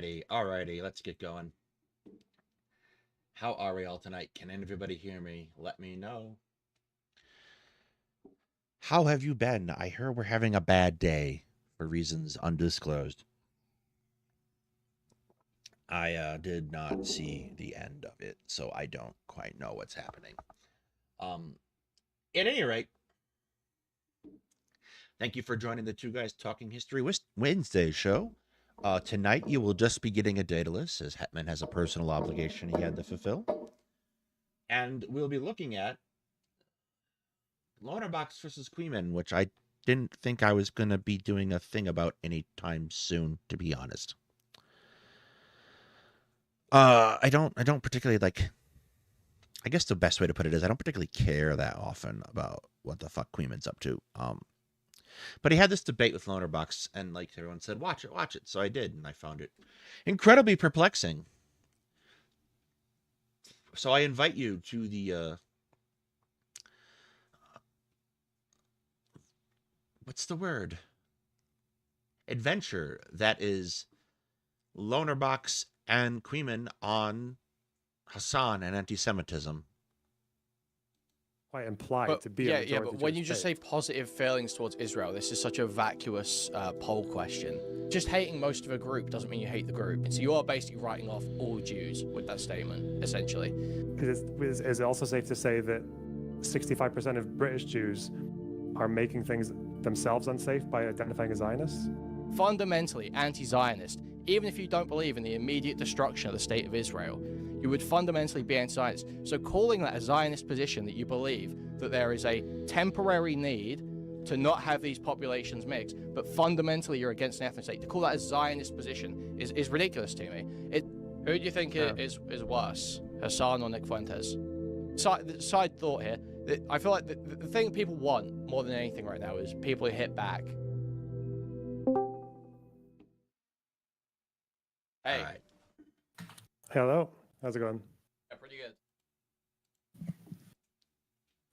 Alrighty, let's get going. How are we all tonight? Can everybody hear me? Let me know. How have you been? I hear we're having a bad day for reasons undisclosed. I did not see the end of it, so I don't quite know what's happening. At any rate, thank you for joining the Two Guys Talking History Wednesday show. Tonight you will just be getting a Daedalus, as Hetman has a personal obligation he had to fulfill. And we'll be looking at Lonerbox versus Queeman, which I didn't think I was going to be doing a thing about anytime soon, to be honest. I don't particularly like. I guess the best way to put it is I don't particularly care that often about what the fuck Queeman's up to. But he had this debate with Lonerbox, and like everyone said, watch it. So I did, and I found it incredibly perplexing. So I invite you to the what's the word? Adventure that is Lonerbox and Queeman on Hassan and anti-Semitism. Quite implied but, to be yeah, but when you just say positive feelings towards Israel, this is such a vacuous poll question. Just hating most of a group doesn't mean you hate the group. And so you are basically writing off all Jews with that statement, essentially. Is it also safe to say that 65% of British Jews are making things themselves unsafe by identifying as Zionists? Fundamentally anti-Zionist, even if you don't believe in the immediate destruction of the state of Israel, you would fundamentally be anti-Zionist. So calling that a Zionist position, that you believe that there is a temporary need to not have these populations mixed, but fundamentally you're against an ethnic state, to call that a Zionist position is ridiculous to me. Who do you think is worse, Hassan or Nick Fuentes? Side thought here. I feel like the thing people want more than anything right now is people who hit back. Hey. All right. Hello, how's it going? Yeah, pretty good.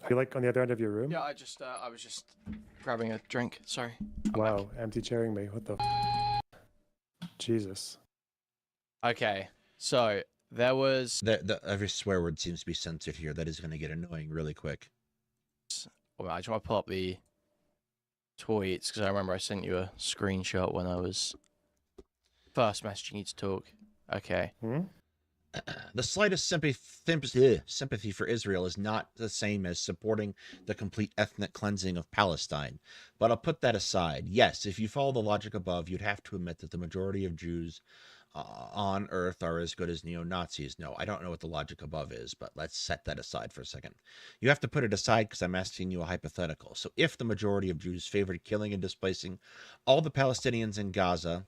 Are you like on the other end of your room? Yeah, I was just grabbing a drink. Sorry. Wow, empty chairing me. What the? Jesus. Okay, so there was. Every swear word seems to be censored here. That is going to get annoying really quick. Well, I just want to pull up the tweets because I remember I sent you a screenshot when I was first messaging you to talk. Okay. The slightest sympathy for Israel is not the same as supporting the complete ethnic cleansing of Palestine. But I'll put that aside. Yes, if you follow the logic above, you'd have to admit that the majority of Jews on Earth are as good as neo-Nazis. No, I don't know what the logic above is, but let's set that aside for a second. You have to put it aside because I'm asking you a hypothetical. So if the majority of Jews favored killing and displacing all the Palestinians in Gaza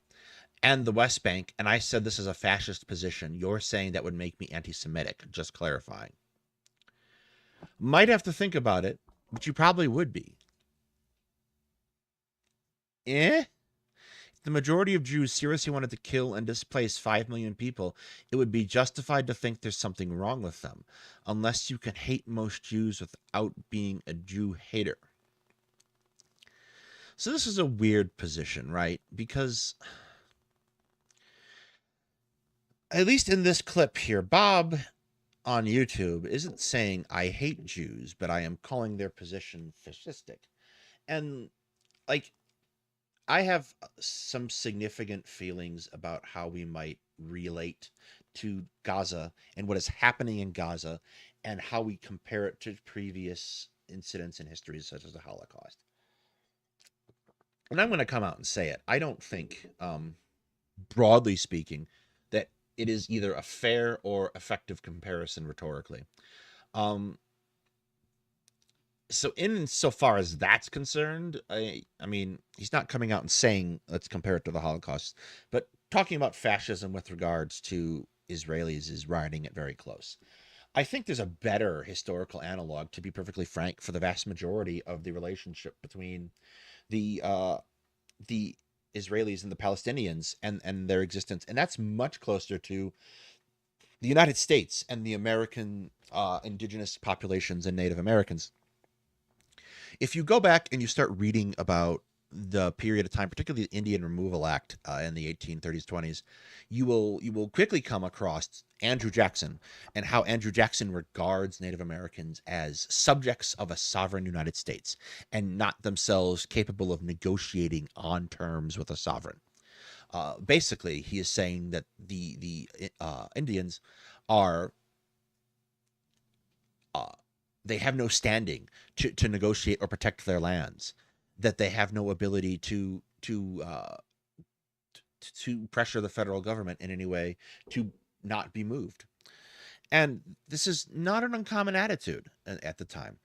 and the West Bank, and I said this is a fascist position, you're saying that would make me anti-Semitic, just clarifying. Might have to think about it, but you probably would be. If the majority of Jews seriously wanted to kill and displace 5 million people, it would be justified to think there's something wrong with them, unless you can hate most Jews without being a Jew hater. So this is a weird position, right? Because at least in this clip here, Bob on YouTube isn't saying I hate Jews, but I am calling their position fascistic. And like, I have some significant feelings about how we might relate to Gaza and what is happening in Gaza and how we compare it to previous incidents in history, such as the Holocaust. And I'm going to come out and say it. I don't think, broadly speaking, that it is either a fair or effective comparison rhetorically. So insofar as that's concerned, I mean, he's not coming out and saying, let's compare it to the Holocaust, but talking about fascism with regards to Israelis is riding it very close. I think there's a better historical analog, to be perfectly frank, for the vast majority of the relationship between the Israelis and the Palestinians and their existence. And that's much closer to the United States and the American indigenous populations and Native Americans. If you go back and you start reading about the period of time, particularly the Indian Removal Act in the 1830s, 20s, you will quickly come across Andrew Jackson and how Andrew Jackson regards Native Americans as subjects of a sovereign United States and not themselves capable of negotiating on terms with a sovereign. Basically, he is saying that the Indians are they have no standing to negotiate or protect their lands, that they have no ability to pressure the federal government in any way to not be moved. And this is not an uncommon attitude at the time.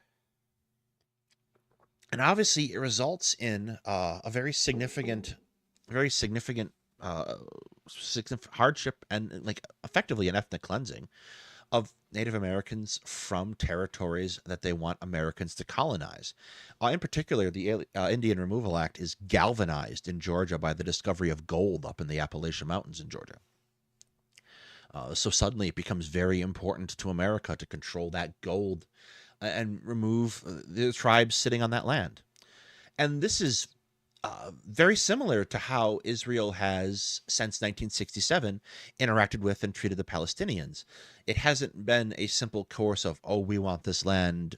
And obviously, it results in a very significant hardship and like effectively an ethnic cleansing of Native Americans from territories that they want Americans to colonize. In particular, the Indian Removal Act is galvanized in Georgia by the discovery of gold up in the Appalachian Mountains in Georgia. So suddenly it becomes very important to America to control that gold and remove the tribes sitting on that land. And this is very similar to how Israel has, since 1967, interacted with and treated the Palestinians. It hasn't been a simple course of, oh, we want this land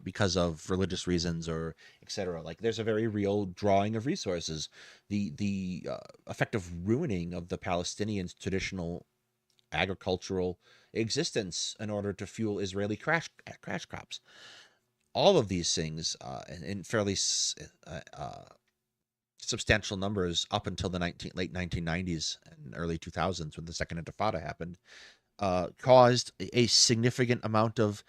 because of religious reasons or etc. Like, there's a very real drawing of resources, the effective ruining of the Palestinians' traditional agricultural existence in order to fuel Israeli crash crops. All of these things in fairly substantial numbers up until the late 1990s and early 2000s when the Second Intifada happened, caused a significant amount of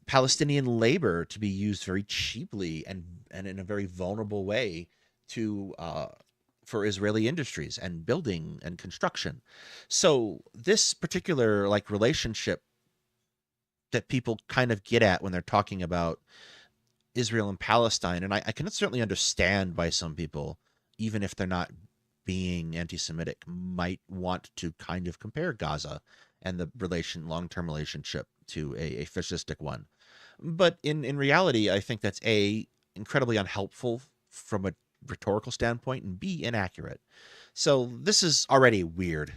Palestinian labor to be used very cheaply and in a very vulnerable way to for Israeli industries and building and construction. So this particular like relationship that people kind of get at when they're talking about Israel and Palestine, and I can certainly understand why some people, even if they're not being anti-Semitic, might want to kind of compare Gaza and the long-term relationship to a fascistic one. But in reality, I think that's A, incredibly unhelpful from a rhetorical standpoint, and B, inaccurate. So this is already weird.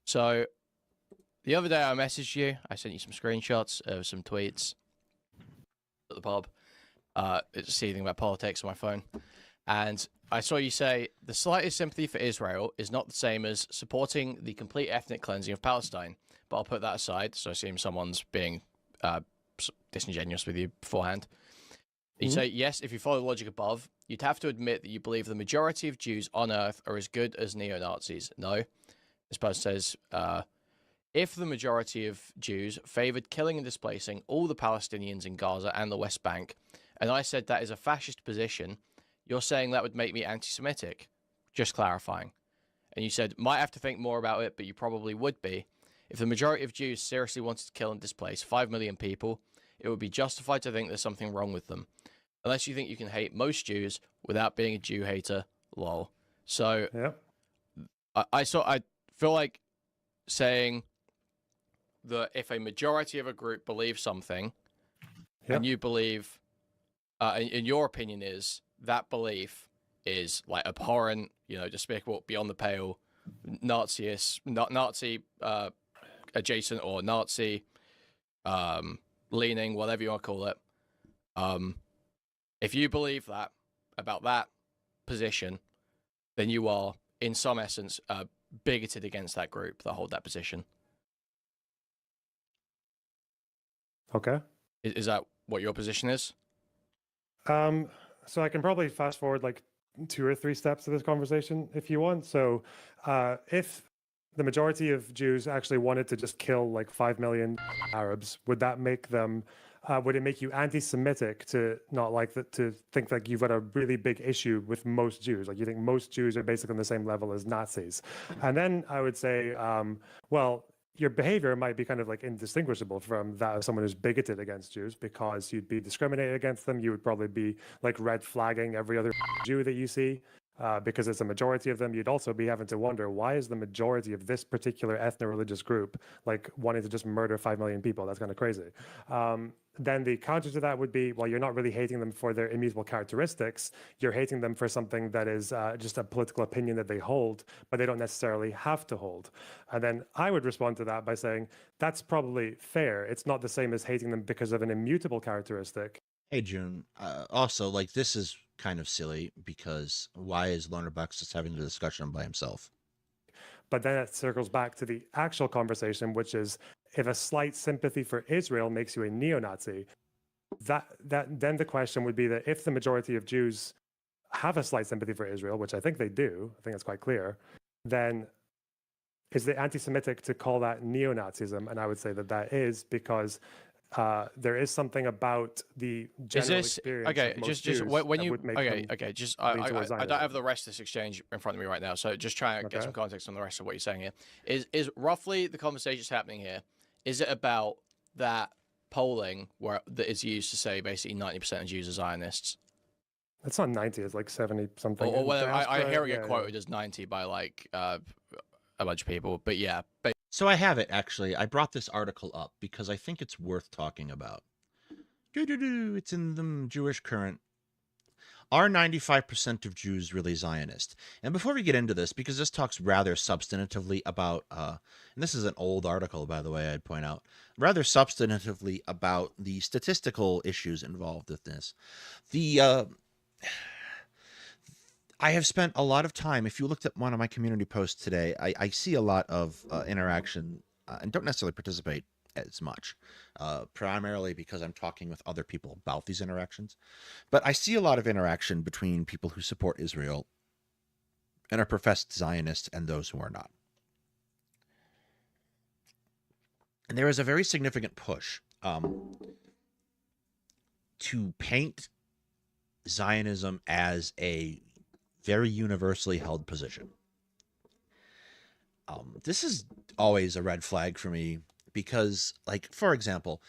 So the other day I messaged you. I sent you some screenshots of some tweets at the pub. It's seething about politics on my phone. And I saw you say, the slightest sympathy for Israel is not the same as supporting the complete ethnic cleansing of Palestine. But I'll put that aside, so I assume someone's being disingenuous with you beforehand. You say, yes, if you follow the logic above, you'd have to admit that you believe the majority of Jews on Earth are as good as neo-Nazis. No. This post says, if the majority of Jews favored killing and displacing all the Palestinians in Gaza and the West Bank, and I said that is a fascist position, you're saying that would make me anti-Semitic. Just clarifying. And you said, might have to think more about it, but you probably would be. If the majority of Jews seriously wanted to kill and displace 5 million people, it would be justified to think there's something wrong with them. Unless you think you can hate most Jews without being a Jew hater, lol. So, Yep. I feel like saying that if a majority of a group believes something, and you believe, in your opinion, is that belief is like abhorrent, despicable, beyond the pale, Nazi adjacent or Nazi leaning, whatever you want to call it. If you believe that about that position, then you are, in some essence, bigoted against that group that hold that position. Okay. Is that what your position is? So I can probably fast forward like 2 or 3 steps to this conversation if you want. So if the majority of Jews actually wanted to just kill like 5 million Arabs, would that make them, would it make you anti-Semitic to not like that, to think like you've got a really big issue with most Jews? Like you think most Jews are basically on the same level as Nazis? And then I would say, well, your behavior might be kind of like indistinguishable from that of someone who's bigoted against Jews, because you'd be discriminating against them. You would probably be like red flagging every other Jew that you see. because it's a majority of them. You'd also be having to wonder, why is the majority of this particular ethno-religious group like wanting to just murder 5 million people? That's kind of crazy. Then the counter to that would be, well, you're not really hating them for their immutable characteristics. You're hating them for something that is just a political opinion that they hold, but they don't necessarily have to hold. And then I would respond to that by saying, that's probably fair. It's not the same as hating them because of an immutable characteristic. Hey, June. Also, like, this is kind of silly because why is Loner Bucks just having the discussion by himself? But then it circles back to the actual conversation, which is if a slight sympathy for Israel makes you a neo-Nazi, then the question would be that if the majority of Jews have a slight sympathy for Israel, which I think they do, I think that's quite clear, then is it anti-Semitic to call that neo-Nazism? And I would say that that is, because there is something about the general experience. Okay? Of most Just Jews when that you would make okay. them Just lean towards I don't Zionism. have the rest of this exchange in front of me right now, so just try and get Okay. some context on the rest of what you're saying here. Is roughly the conversation that's happening here? Is it about that polling where that is used to say basically 90% of Jews are Zionists? It's not 90, it's like 70 something. Or whether I hear it get yeah, quoted as 90 by like a bunch of people, but yeah. So I have it, actually. I brought this article up because I think it's worth talking about. It's in the Jewish Current. Are 95% of Jews really Zionist? And before we get into this, because this talks rather substantively about, and this is an old article, by the way, I'd point out, rather substantively about the statistical issues involved with this. I have spent a lot of time, if you looked at one of my community posts today, I see a lot of interaction and don't necessarily participate as much, primarily because I'm talking with other people about these interactions. But I see a lot of interaction between people who support Israel and are professed Zionists and those who are not. And there is a very significant push to paint Zionism as a very universally held position. This is always a red flag for me because, like, for example,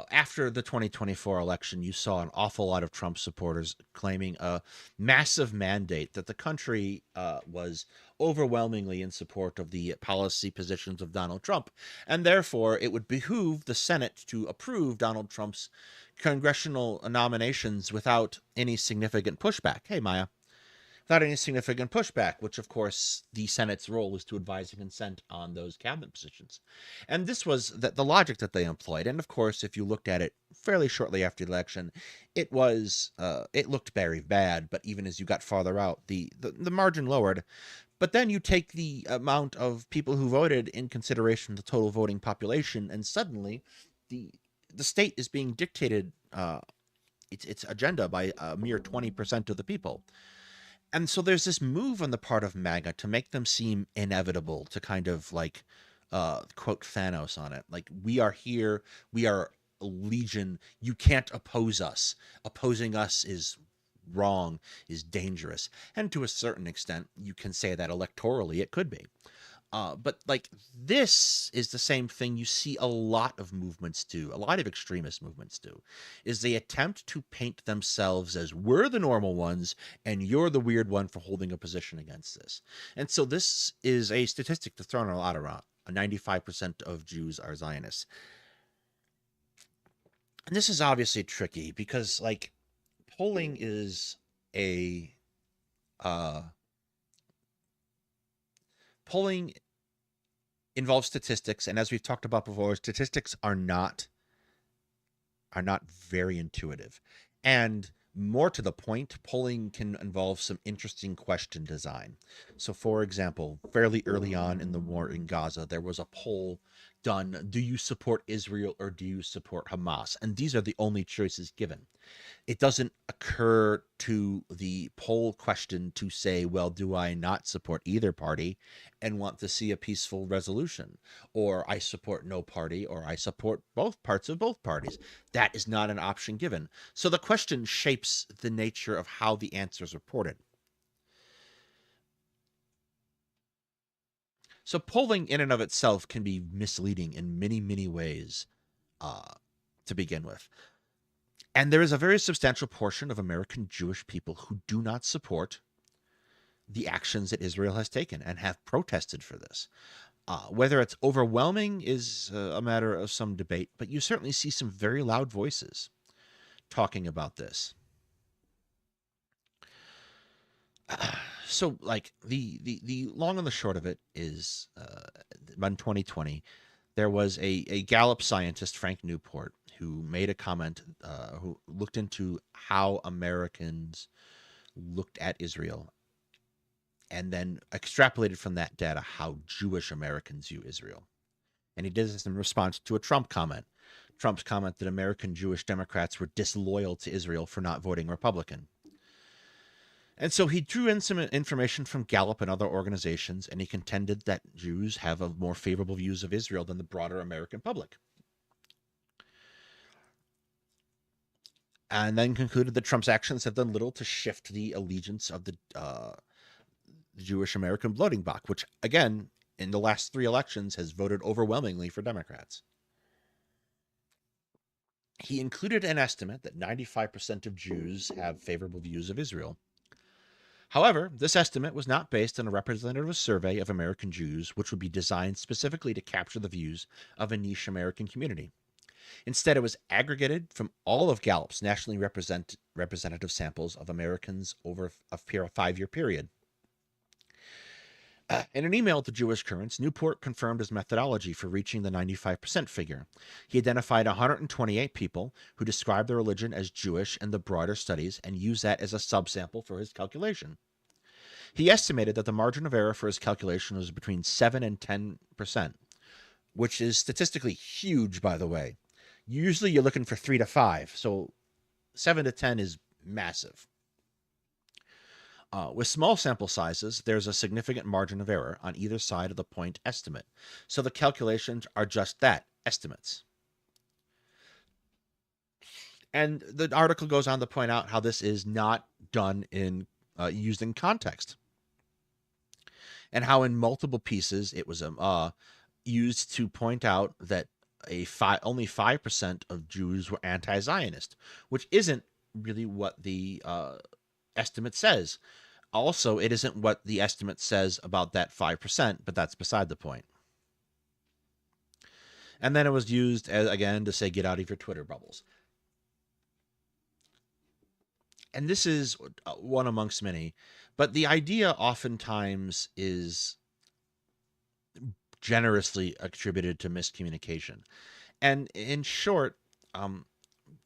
after the 2024 election, you saw an awful lot of Trump supporters claiming a massive mandate that the country was overwhelmingly in support of the policy positions of Donald Trump, and therefore it would behoove the Senate to approve Donald Trump's congressional nominations without any significant pushback. Hey, Maya. Without any significant pushback, which, of course, the Senate's role is to advise and consent on those cabinet positions. And this was the logic that they employed. And, of course, if you looked at it fairly shortly after the election, it looked very bad. But even as you got farther out, the margin lowered. But then you take the amount of people who voted in consideration of the total voting population, and suddenly the state is being dictated its agenda by a mere 20% of the people. And so there's this move on the part of MAGA to make them seem inevitable, to kind of like quote Thanos on it. Like, we are here, we are a legion, you can't oppose us. Opposing us is wrong, is dangerous. And to a certain extent, you can say that electorally it could be. But like, this is the same thing you see a lot of movements do, a lot of extremist movements do, is they attempt to paint themselves as we're the normal ones and you're the weird one for holding a position against this. And so this is a statistic that's thrown a lot around. 95% of Jews are Zionists. And this is obviously tricky because, like, polling is polling involves statistics, and as we've talked about before, statistics are not very intuitive. And more to the point, polling can involve some interesting question design. So, for example, fairly early on in the war in Gaza, there was a poll done: do you support Israel or do you support Hamas? And these are the only choices given. It doesn't occur to the poll question to say, well, do I not support either party and want to see a peaceful resolution? Or I support no party, or I support both parts of both parties. That is not an option given. So the question shapes the nature of how the answer is reported. So polling in and of itself can be misleading in many, many ways to begin with. And there is a very substantial portion of American Jewish people who do not support the actions that Israel has taken and have protested for this. Whether it's overwhelming is a matter of some debate, but you certainly see some very loud voices talking about this. So, like, the long and the short of it is, in 2020, there was a Gallup scientist, Frank Newport, who made a comment, who looked into how Americans looked at Israel, and then extrapolated from that data how Jewish Americans view Israel. And he did this in response to a Trump comment. Trump's comment that American Jewish Democrats were disloyal to Israel for not voting Republican. And so he drew in some information from Gallup and other organizations, and he contended that Jews have a more favorable views of Israel than the broader American public. And then concluded that Trump's actions have done little to shift the allegiance of the Jewish American voting bloc, which, again, in the last 3 elections has voted overwhelmingly for Democrats. He included an estimate that 95% of Jews have favorable views of Israel. However, this estimate was not based on a representative survey of American Jews, which would be designed specifically to capture the views of a niche American community. Instead, it was aggregated from all of Gallup's nationally representative samples of Americans over a 5-year period. In an email to Jewish Currents, Newport confirmed his methodology for reaching the 95% figure. He identified 128 people who described their religion as Jewish in the broader studies and used that as a subsample for his calculation. He estimated that the margin of error for his calculation was between 7 and 10%, which is statistically huge, by the way. Usually you're looking for 3 to 5, so 7 to 10 is massive. With small sample sizes, there's a significant margin of error on either side of the point estimate. So the calculations are just that, estimates. And the article goes on to point out how this is not done in used in context, and how in multiple pieces it was used to point out that only 5% of Jews were anti-Zionist, which isn't really what the estimate says. Also, it isn't what the estimate says about that 5%, but that's beside the point. And then it was used, again, to say, get out of your Twitter bubbles. And this is one amongst many, but the idea oftentimes is generously attributed to miscommunication. And in short,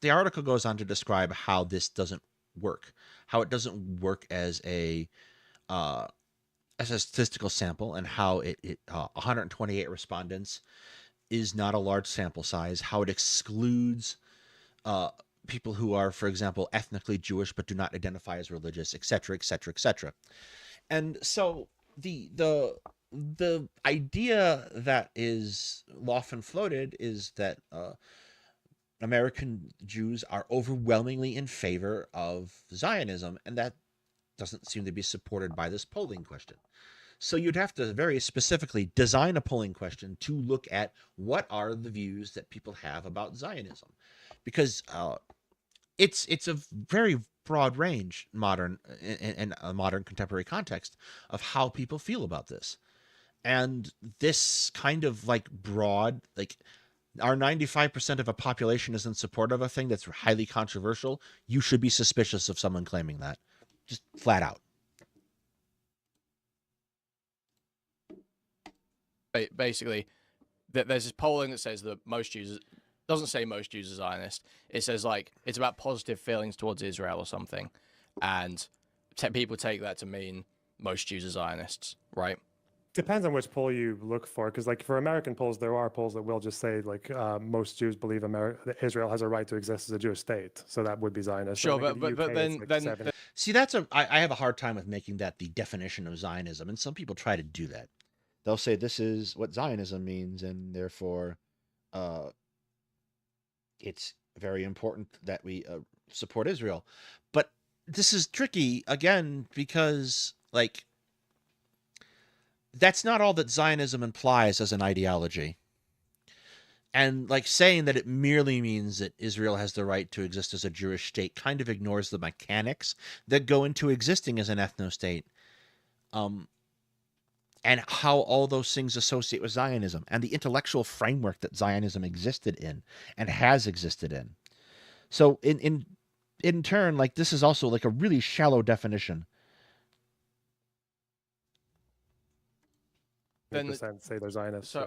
the article goes on to describe how this doesn't work, how it doesn't work as a statistical sample, and how 128 respondents is not a large sample size, how it excludes people who are, for example, ethnically Jewish but do not identify as religious, etc., etc., etc. And so the idea that is often floated is that American Jews are overwhelmingly in favor of Zionism, and that doesn't seem to be supported by this polling question. So you'd have to very specifically design a polling question to look at what are the views that people have about Zionism, because it's a very broad range, modern in a modern contemporary context, of how people feel about this. And this kind of like broad, like, our 95% of a population is in support of a thing that's highly controversial, you should be suspicious of someone claiming that. Just flat out. Basically, there's this polling that says that most Jews, doesn't say most Jews are Zionist. It says, like, it's about positive feelings towards Israel or something. And people take that to mean most Jews are Zionists, right? Depends on which poll you look for, because like for American polls, there are polls that will just say like most Jews believe that Israel has a right to exist as a Jewish state, so that would be Zionist. Sure, like but then see, I have a hard time with making that the definition of Zionism, and some people try to do that. They'll say this is what Zionism means, and therefore, it's very important that we support Israel. But this is tricky again because, like, that's not all that Zionism implies as an ideology. And like saying that it merely means that Israel has the right to exist as a Jewish state kind of ignores the mechanics that go into existing as an ethno-state. um, and how all those things associate with Zionism and the intellectual framework that Zionism existed in and has existed in. So in turn, like this is also like a really shallow definition. Then 100% say they're Zionists. so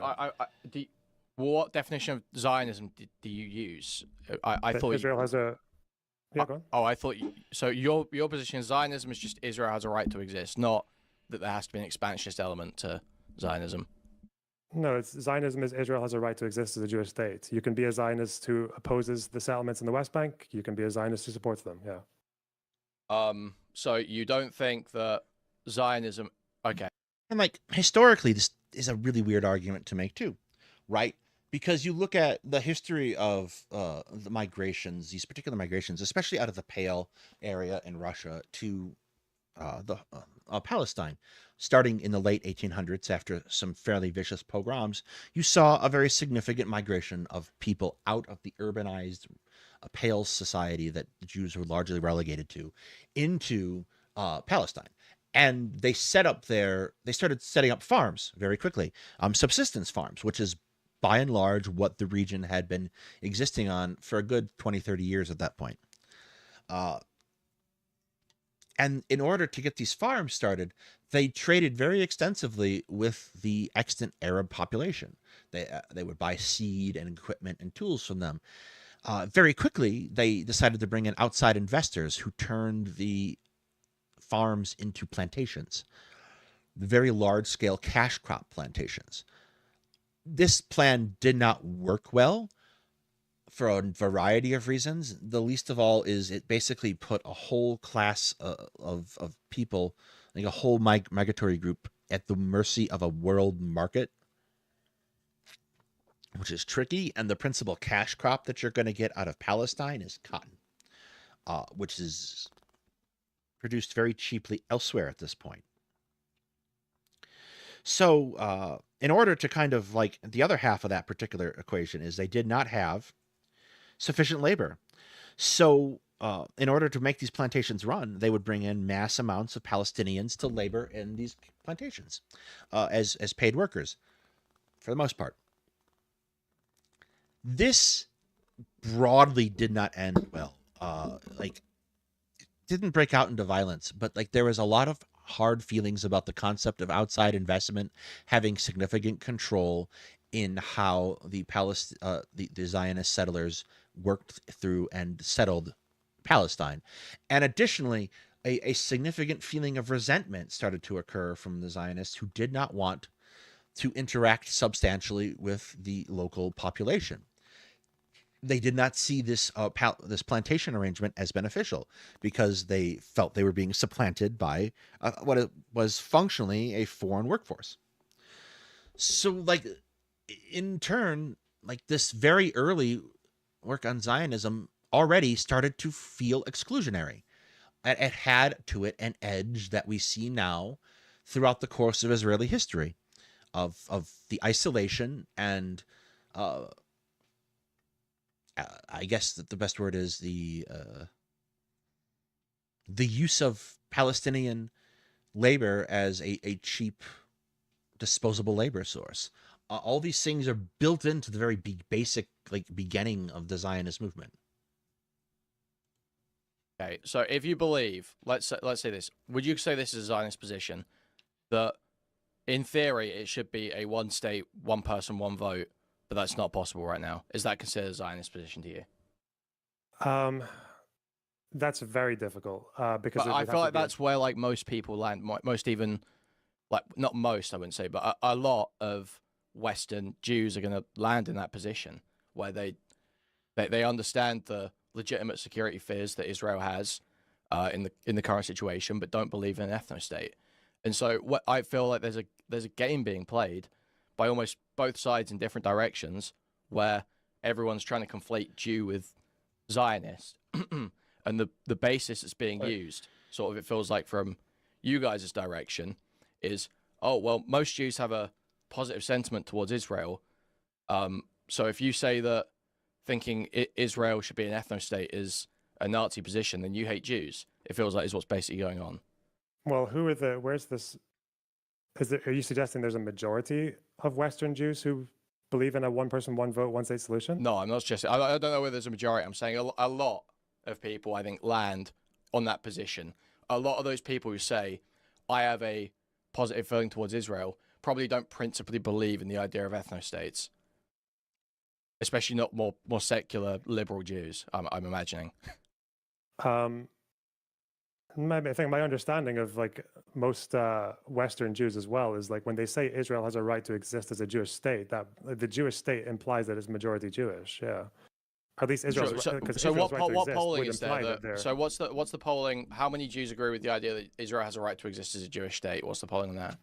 yeah. what definition of Zionism do you use? I That thought Israel has a. Yeah, go on. Oh, I thought so. Your position is Zionism is just Israel has a right to exist, not that there has to be an expansionist element to Zionism. No, it's Zionism is Israel has a right to exist as a Jewish state. You can be a Zionist who opposes the settlements in the West Bank. You can be a Zionist who supports them. Yeah. So you don't think that Zionism? Okay. And like historically, this is a really weird argument to make too, right? Because you look at the history of the migrations, these particular migrations, especially out of the Pale area in Russia to Palestine, starting in the late 1800s after some fairly vicious pogroms, you saw a very significant migration of people out of the urbanized Pale society that the Jews were largely relegated to into Palestine. And they started setting up farms very quickly, subsistence farms, which is by and large what the region had been existing on for a good 20, 30 years at that point. And in order to get these farms started, they traded very extensively with the extant Arab population. They would buy seed and equipment and tools from them. Very quickly, they decided to bring in outside investors who turned the farms into plantations, very large-scale cash crop plantations. This plan did not work well for a variety of reasons. The least of all is it basically put a whole class of people, like a whole migratory group, at the mercy of a world market, which is tricky. And the principal cash crop that you're going to get out of Palestine is cotton, which is produced very cheaply elsewhere at this point. So in order to kind of like the other half of that particular equation is they did not have sufficient labor. So in order to make these plantations run, they would bring in mass amounts of Palestinians to labor in these plantations as paid workers for the most part. This broadly did not end well. Like it didn't break out into violence, but like there was a lot of hard feelings about the concept of outside investment having significant control in how the Zionist settlers worked through and settled Palestine. And additionally, a significant feeling of resentment started to occur from the Zionists who did not want to interact substantially with the local population. They did not see this this plantation arrangement as beneficial because they felt they were being supplanted by what it was functionally a foreign workforce. So, like, in turn, like this very early work on Zionism already started to feel exclusionary. It had to it an edge that we see now throughout the course of Israeli history of the isolation and I guess that the best word is the use of Palestinian labor as a cheap, disposable labor source. All these things are built into the very basic like beginning of the Zionist movement. Okay, so if you believe, let's say this, would you say this is a Zionist position that, in theory, it should be a one state, one person, one vote, but that's not possible right now? Is that considered a Zionist position to you? That's very difficult because But I feel like that's where like most people land. Most even like not most, I wouldn't say, but a lot of Western Jews are going to land in that position where they understand the legitimate security fears that Israel has in the current situation, but don't believe in an ethno state. And so what I feel like there's a game being played by almost both sides in different directions where everyone's trying to conflate Jew with Zionist. And the basis that's being used, sort of it feels like from you guys' direction, is, oh, well, most Jews have a positive sentiment towards Israel. So if you say that thinking Israel should be an ethno-state is a Nazi position, then you hate Jews. It feels like is what's basically going on. Well, where's this Are you suggesting there's a majority of Western Jews who believe in a one person, one vote, one state solution? No, I'm not suggesting. I don't know whether there's a majority. I'm saying a lot of people, I think, land on that position. A lot of those people who say, I have a positive feeling towards Israel, probably don't principally believe in the idea of ethno-states. Especially not more secular liberal Jews, I'm imagining. I think my understanding of like most Western Jews as well is like when they say Israel has a right to exist as a Jewish state, that the Jewish state implies that it's majority Jewish. Yeah, or at least Israel's. So what polling is there? So what's the polling? How many Jews agree with the idea that Israel has a right to exist as a Jewish state? What's the polling on that?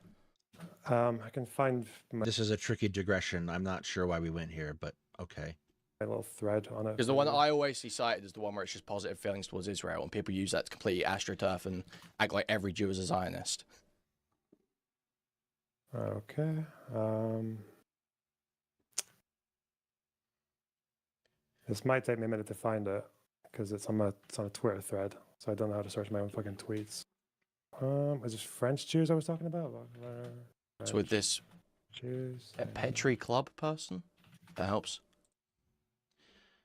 I can find. This is a tricky digression. I'm not sure why we went here, but okay. A little thread on it. Because the one that I always see cited is the one where it's just positive feelings towards Israel, and people use that to completely astroturf and act like every Jew is a Zionist. Okay. This might take me a minute to find it because it's on a Twitter thread, so I don't know how to search my own fucking tweets. Is this French Jews I was talking about? So with this Jews, Petri Club person, that helps.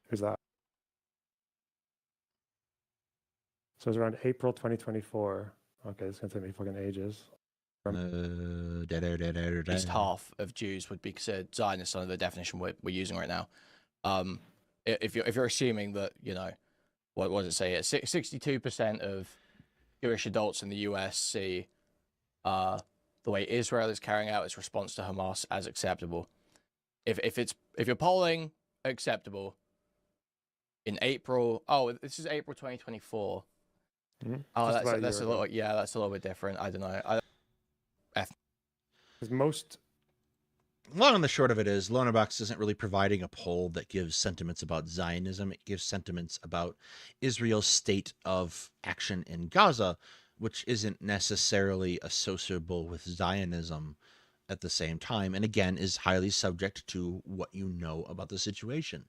Who's that? So it's around April 2024. Okay, it's gonna take me fucking ages. At least half of Jews would be considered Zionists under the definition we're using right now. If you're assuming that, you know, what does it say? 62% of Jewish adults in the US see the way Israel is carrying out its response to Hamas as acceptable. If you're polling acceptable in April, this is April 2024. Mm-hmm. Oh, that's a little, yeah, that's a little bit different. I don't know. Most. Long and the short of it is, Lonerbox isn't really providing a poll that gives sentiments about Zionism. It gives sentiments about Israel's state of action in Gaza, which isn't necessarily associable with Zionism at the same time, and again is highly subject to what you know about the situation.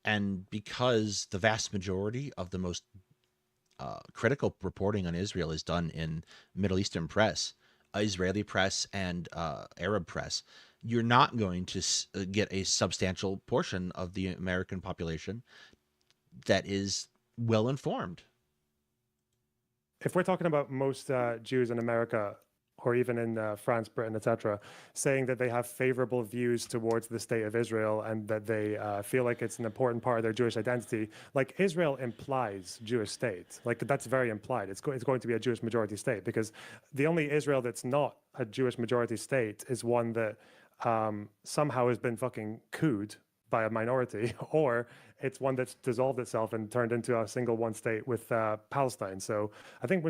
And because the vast majority of the most critical reporting on Israel is done in Middle Eastern press, Israeli press, and Arab press, you're not going to get a substantial portion of the American population that is well informed. If we're talking about most Jews in America, or even in France, Britain, etc., saying that they have favorable views towards the state of Israel and that they feel like it's an important part of their Jewish identity, like Israel implies Jewish state. Like that's very implied. It's going to be a Jewish majority state because the only Israel that's not a Jewish majority state is one that somehow has been fucking couped by a minority, or it's one that's dissolved itself and turned into a single one state with Palestine. So I think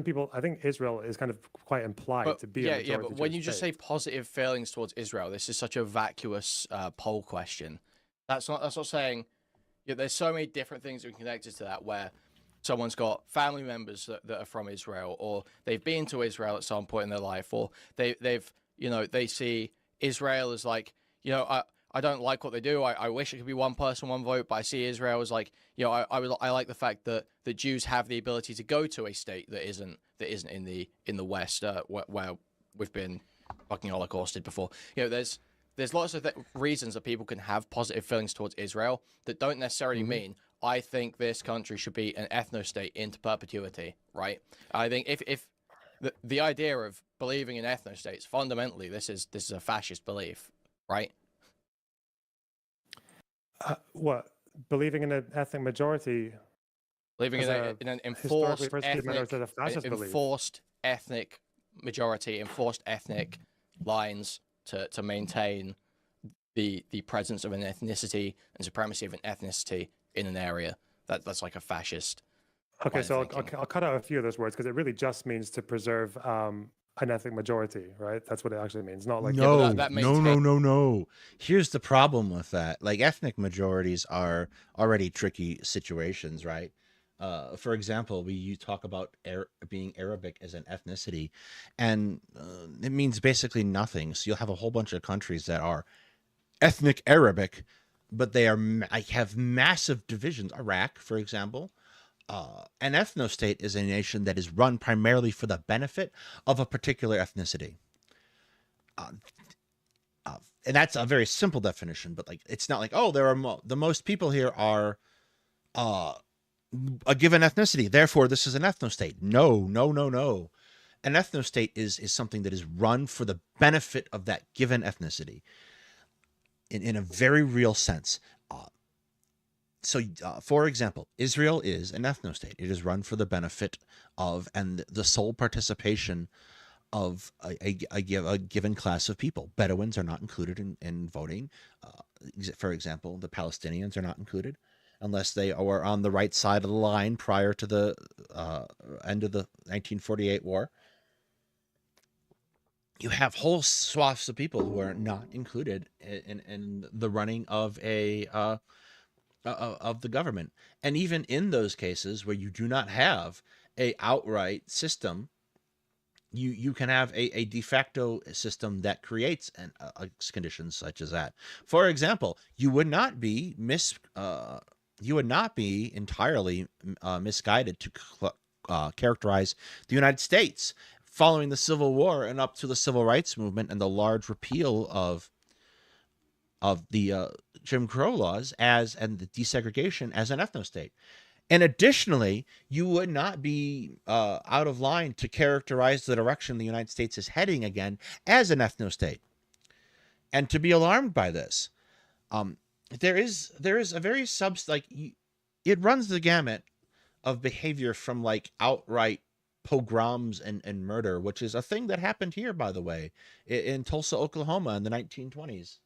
Israel is kind of quite implied to be a majority but when Jewish you just state. say positive feelings towards Israel, this is such a vacuous poll question. That's not saying. There's so many different things that are connected to that, where someone's got family members that are from Israel, or they've been to Israel at some point in their life, or they've they see Israel as like, I don't like what they do. I wish it could be one person, one vote, but I see Israel as like, I like the fact that the Jews have the ability to go to a state that isn't in the West, where we've been fucking holocausted before. There's lots of reasons that people can have positive feelings towards Israel that don't necessarily mean I think this country should be an ethno-state into perpetuity, right? I think if the idea of believing in ethno-states, fundamentally, this is a fascist belief, right? What? Believing in an ethnic majority? Believing in an enforced ethnic majority, enforced ethnic lines to maintain the presence of an ethnicity and supremacy of an ethnicity in an area. That's like a fascist. Okay, so I'll cut out a few of those words because it really just means to preserve an ethnic majority, right? That's what it actually means. Not like no. Here's the problem with that. Like, ethnic majorities are already tricky situations, right? For example, you talk about being Arabic as an ethnicity, and it means basically nothing. So you'll have a whole bunch of countries that are ethnic Arabic, but they have massive divisions. Iraq, for example. An ethno-state is a nation that is run primarily for the benefit of a particular ethnicity. Uh, and that's a very simple definition, but like it's not like, oh, there are the most people here are a given ethnicity, therefore this is an ethnostate. No, no, no, no. An ethnostate is something that is run for the benefit of that given ethnicity in a very real sense. For example, Israel is an ethnostate. It is run for the benefit of and the sole participation of a given class of people. Bedouins are not included in voting. For example, the Palestinians are not included unless they are on the right side of the line prior to the end of the 1948 war. You have whole swaths of people who are not included in the running of of the government. And even in those cases where you do not have a outright system, you can have a de facto system that creates conditions such as that. For example, you would not be entirely misguided to characterize the United States following the Civil War and up to the Civil Rights Movement and the large repeal of the Jim Crow laws and the desegregation as an ethnostate. And additionally, you would not be out of line to characterize the direction the United States is heading again as an ethnostate, and to be alarmed by this. There is a very it runs the gamut of behavior from like outright pogroms and murder, which is a thing that happened here, by the way, in Tulsa, Oklahoma in the 1920s.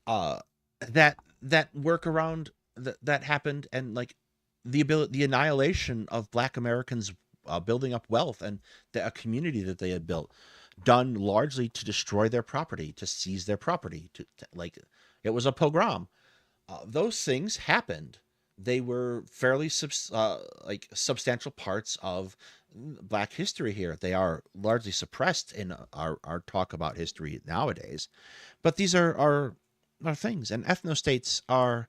That work around that happened, and like the annihilation of Black Americans building up wealth and a community that they had built, done largely to destroy their property, to seize their property, to like it was a pogrom. Those things happened. They were fairly substantial parts of Black history here. They are largely suppressed in our talk about history nowadays, but these are things, and ethnostates are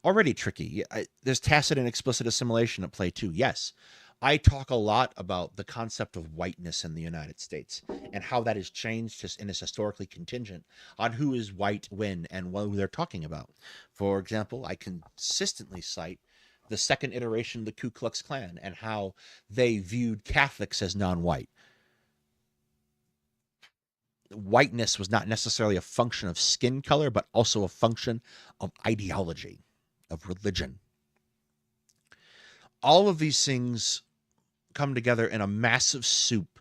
already tricky. There's tacit and explicit assimilation at play too. Yes, I talk a lot about the concept of whiteness in the United States and how that has changed just and is historically contingent on who is white when and what they're talking about. For example, I consistently cite the second iteration of the Ku Klux Klan and how they viewed Catholics as non-white. Whiteness was not necessarily a function of skin color, but also a function of ideology, of religion. All of these things come together in a massive soup,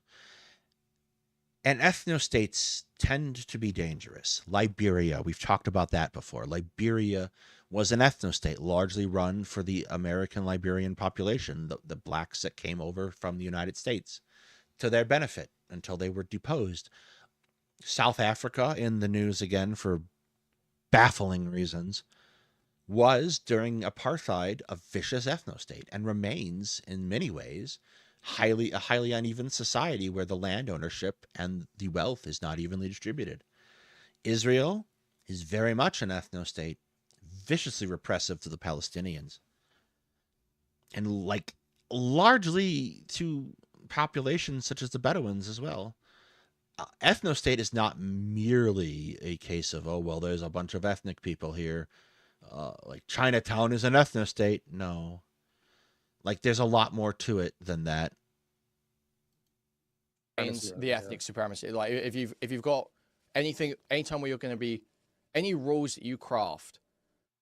and ethnostates tend to be dangerous. Liberia, we've talked about that before. Liberia was an ethnostate largely run for the American Liberian population, the blacks that came over from the United States, to their benefit until they were deposed. South Africa, in the news again for baffling reasons, was during apartheid a vicious ethnostate and remains in many ways a highly uneven society where the land ownership and the wealth is not evenly distributed. Israel is very much an ethnostate, viciously repressive to the Palestinians, and like largely to populations such as the Bedouins as well. Ethnostate is not merely a case of, oh, well, there's a bunch of ethnic people here. Like Chinatown is an ethnostate. No. Like there's a lot more to it than that. The ethnic supremacy. Like if you've got anytime where you're going to be, any rules that you craft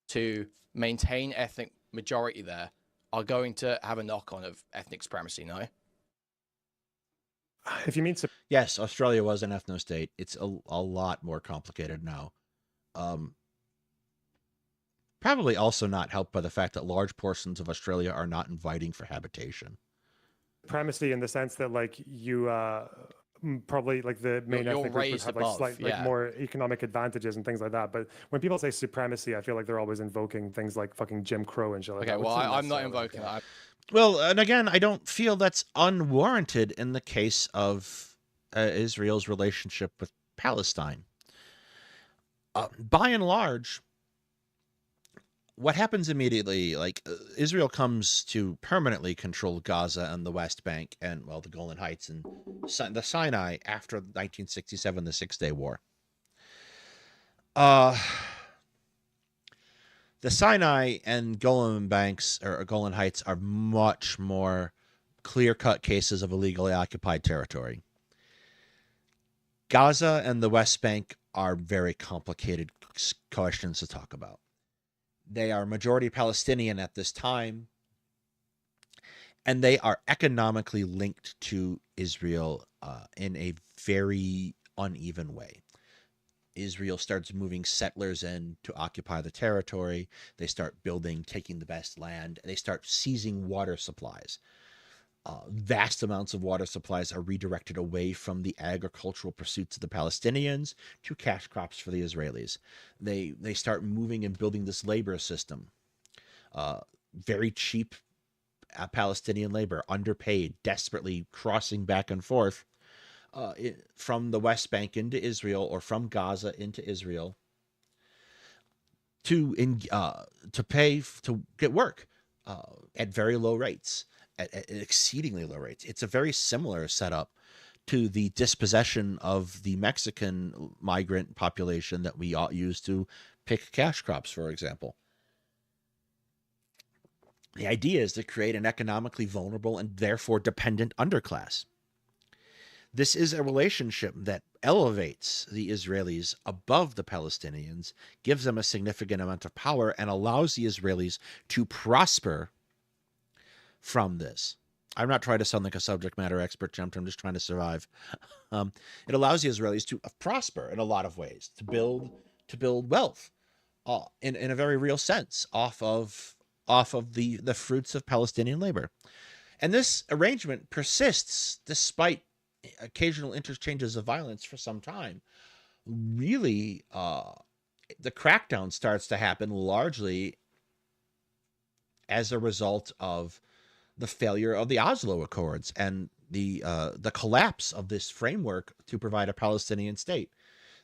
to maintain ethnic majority there are going to have a knock-on of ethnic supremacy, no? If you mean yes, Australia was an ethnostate. It's a lot more complicated now. Probably also not helped by the fact that large portions of Australia are not inviting for habitation. supremacy in the sense that like you probably like the main ethnic group would have like slightly more economic advantages and things like that. But when people say supremacy, I feel like they're always invoking things like fucking Jim Crow and shit like that. Okay, well, I'm not invoking that. Well, and again, I don't feel that's unwarranted in the case of Israel's relationship with Palestine. By and large, what happens immediately, like Israel comes to permanently control Gaza and the West Bank and, well, the Golan Heights and the Sinai after 1967, the Six-Day War. The Sinai and Golan Banks or Golan Heights are much more clear-cut cases of illegally occupied territory. Gaza and the West Bank are very complicated questions to talk about. They are majority Palestinian at this time, and they are economically linked to Israel in a very uneven way. Israel starts moving settlers in to occupy the territory. They start building, taking the best land. They start seizing water supplies. Vast amounts of water supplies are redirected away from the agricultural pursuits of the Palestinians to cash crops for the Israelis. They start moving and building this labor system. Very cheap Palestinian labor, underpaid, desperately crossing back and forth from the West Bank into Israel or from Gaza into Israel to get work at very low rates. At exceedingly low rates. It's a very similar setup to the dispossession of the Mexican migrant population that we use to pick cash crops, for example. The idea is to create an economically vulnerable and therefore dependent underclass. This is a relationship that elevates the Israelis above the Palestinians, gives them a significant amount of power, and allows the Israelis to prosper from this. I'm not trying to sound like a subject matter expert, Jim. I'm just trying to survive. It allows the Israelis to prosper in a lot of ways, to build wealth in a very real sense off of the fruits of Palestinian labor. And this arrangement persists despite occasional interchanges of violence for some time. Really, the crackdown starts to happen largely as a result of the failure of the Oslo Accords and the collapse of this framework to provide a Palestinian state.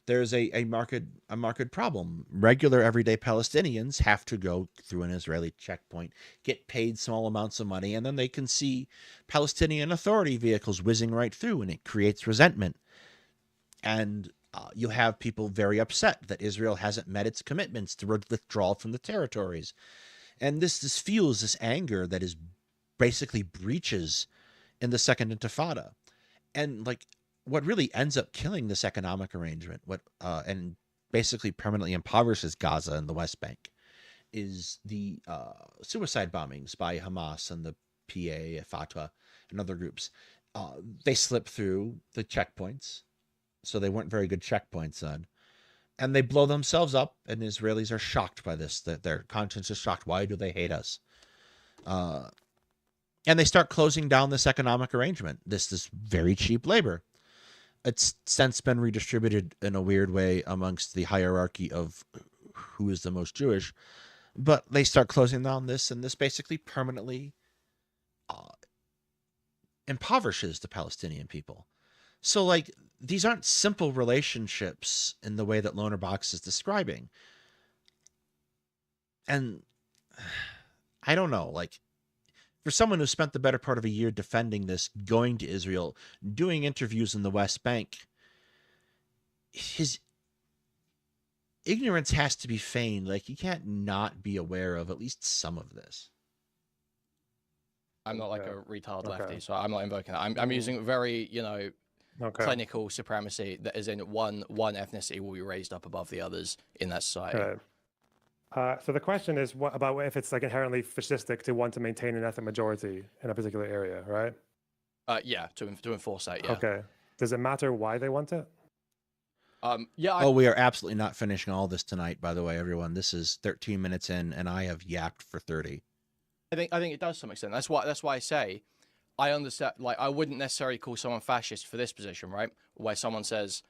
There's a marked problem. Regular everyday Palestinians have to go through an Israeli checkpoint, get paid small amounts of money, and then they can see Palestinian Authority vehicles whizzing right through, and it creates resentment. And you have people very upset that Israel hasn't met its commitments to withdraw from the territories. And this fuels this anger that is basically breaches in the Second Intifada. And like what really ends up killing this economic arrangement, and basically permanently impoverishes Gaza and the West Bank, is the suicide bombings by Hamas and the PA, Fatah, and other groups. They slip through the checkpoints, so they weren't very good checkpoints then. And they blow themselves up, and Israelis are shocked by this. That their conscience is shocked. Why do they hate us? And they start closing down this economic arrangement, this very cheap labor. It's since been redistributed in a weird way amongst the hierarchy of who is the most Jewish. But they start closing down this, and this basically permanently impoverishes the Palestinian people. So, like, these aren't simple relationships in the way that Loner Box is describing. And I don't know, like, for someone who spent the better part of a year defending this, going to Israel, doing interviews in the West Bank, his ignorance has to be feigned. Like, he can't not be aware of at least some of this. I'm not like a retard lefty, so I'm not invoking that. I'm using very, clinical supremacy that is in one ethnicity will be raised up above the others in that society. Okay. So the question is about if it's like inherently fascistic to want to maintain an ethnic majority in a particular area, right? Yeah, to enforce that, yeah. Okay. Does it matter why they want it? Yeah. We are absolutely not finishing all this tonight, by the way, everyone. This is 13 minutes in, and I have yapped for 30. I think it does to some extent. That's why I say I understand. Like, I wouldn't necessarily call someone fascist for this position, right? Where someone says,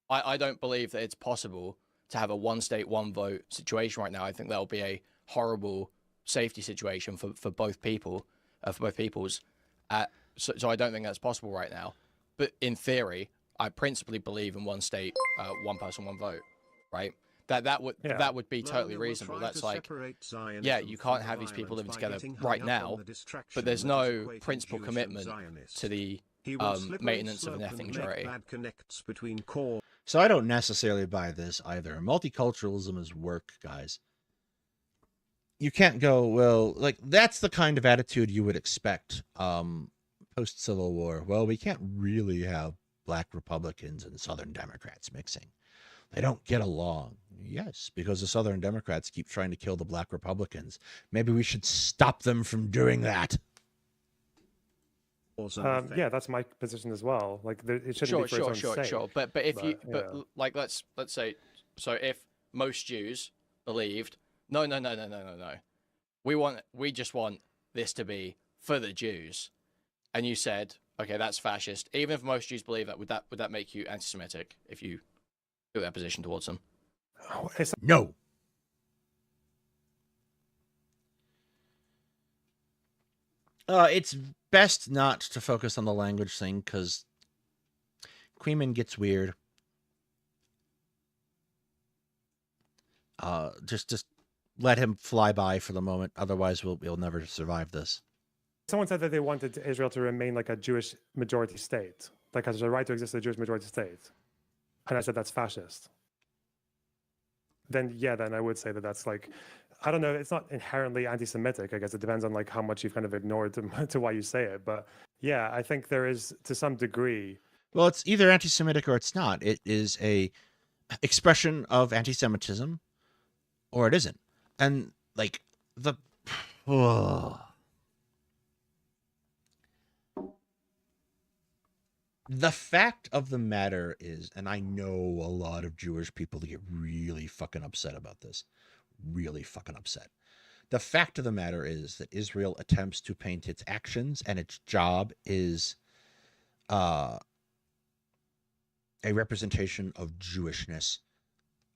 I don't believe that it's possible to have a one state, one vote situation right now. I think that'll be a horrible safety situation for both people, for both peoples. So I don't think that's possible right now. But in theory, I principally believe in one state, one person, one vote, right? that would be totally reasonable. That's like, yeah, you can't have these people living together right now, but there's no principal commitment to the maintenance of an ethnic majority. So I don't necessarily buy this either. Multiculturalism is work, guys. You can't go, well, like, that's the kind of attitude you would expect post Civil War. Well, we can't really have black Republicans and Southern Democrats mixing. They don't get along. Yes, because the Southern Democrats keep trying to kill the black Republicans. Maybe we should stop them from doing that. Yeah, that's my position as well. Like, it shouldn't be for its own sake. But like, let's say, so if most Jews believed, no, we just want this to be for the Jews, and you said, okay, that's fascist. Even if most Jews believe that, would that make you anti-Semitic if you took that position towards them? No. It's best not to focus on the language thing because Queeman gets weird. Just let him fly by for the moment. Otherwise, we'll never survive this. Someone said that they wanted Israel to remain like a Jewish majority state, like has a right to exist as a Jewish majority state, and I said that's fascist. Then I would say that that's like, I don't know, it's not inherently anti-Semitic. I guess it depends on like how much you've kind of ignored to why you say it. But yeah, I think there is to some degree. Well, it's either anti-Semitic or it's not. It is a expression of anti-Semitism, or it isn't. And like the fact of the matter is, and I know a lot of Jewish people that get really fucking upset about this. Really fucking upset. The fact of the matter is that Israel attempts to paint its actions and its job is a representation of Jewishness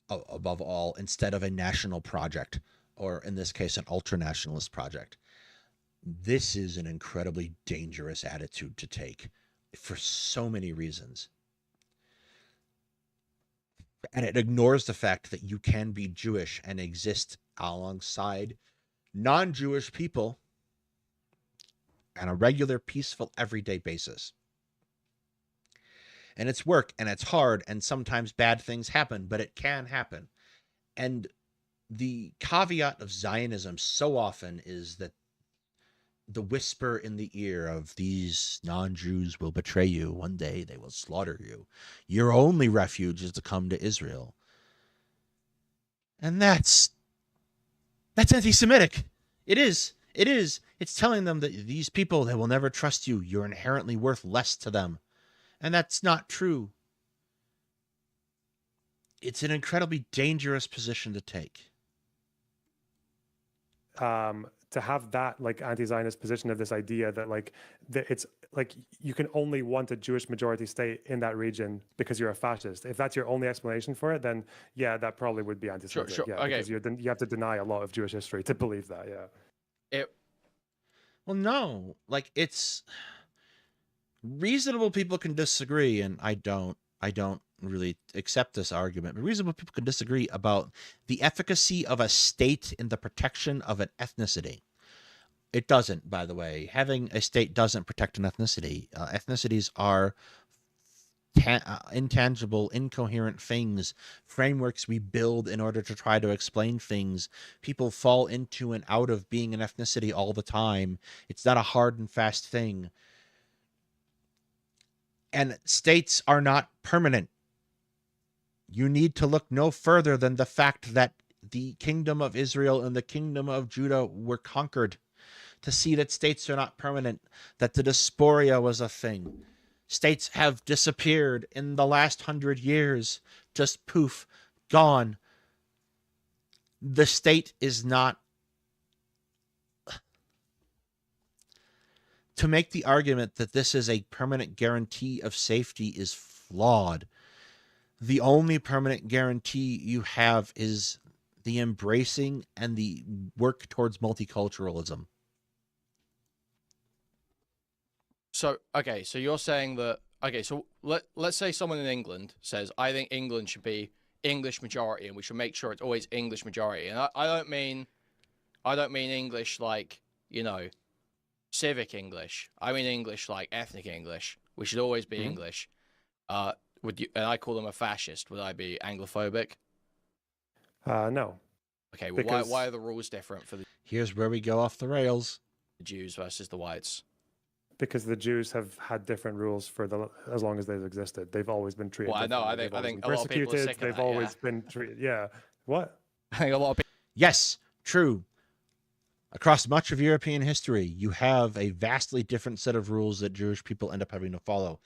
above all, instead of a national project, or in this case, an ultra-nationalist project. This is an incredibly dangerous attitude to take for so many reasons. And it ignores the fact that you can be Jewish and exist alongside non-Jewish people on a regular, peaceful, everyday basis. And it's work, and it's hard, and sometimes bad things happen, but it can happen. And the caveat of Zionism so often is that the whisper in the ear of these non-Jews will betray you. One day they will slaughter you. Your only refuge is to come to Israel. And that's anti-Semitic. It is. It's telling them that these people, they will never trust you. You're inherently worth less to them. And that's not true. It's an incredibly dangerous position to take. To have that like anti-Zionist position of this idea that like it's like you can only want a Jewish majority state in that region because you're a fascist. If that's your only explanation for it, then yeah, that probably would be anti-Semitic. Sure. Yeah, Okay. because you have to deny a lot of Jewish history to believe that. Yeah. Well, no, like it's reasonable people can disagree, and I don't really accept this argument, but reasonable people can disagree about the efficacy of a state in the protection of an ethnicity. It doesn't, by the way. Having a state doesn't protect an ethnicity. Ethnicities are intangible, incoherent things, frameworks we build in order to try to explain things. People fall into and out of being an ethnicity all the time. It's not a hard and fast thing. And states are not permanent. You need to look no further than the fact that the kingdom of Israel and the kingdom of Judah were conquered to see that states are not permanent, that the diaspora was a thing. States have disappeared in the last 100 years. Just poof, gone. The state is not... To make the argument that this is a permanent guarantee of safety is flawed. The only permanent guarantee you have is the embracing and the work towards multiculturalism. So, okay, so you're saying that, okay, so let's say someone in England says, I think England should be English majority, and we should make sure it's always English majority. And I don't mean English like, you know, civic English. I mean English like ethnic English. We should always be English. Would you? And I call them a fascist. Would I be Anglophobic? No. Okay. Well, Because why are the rules different for the Here's where we go off the rails. Jews versus the whites? because the Jews have had different rules for as long as they've existed. They've always been treated. Well, I know. I differently. think They've a always lot of been people are persecuted. sick of They've that, always been treated. Yeah. What? I think a lot of people. Yes, true. Across much of European history, you have a vastly different set of rules that Jewish people end up having to follow.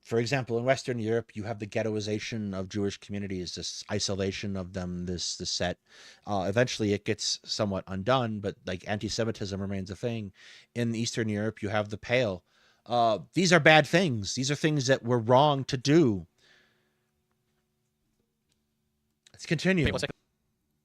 For example, in Western Europe, you have the ghettoization of Jewish communities, this isolation of them, this set. Eventually, it gets somewhat undone, but like anti-Semitism remains a thing. In Eastern Europe, you have the Pale. These are bad things. These are things that were wrong to do. Let's continue. People are sick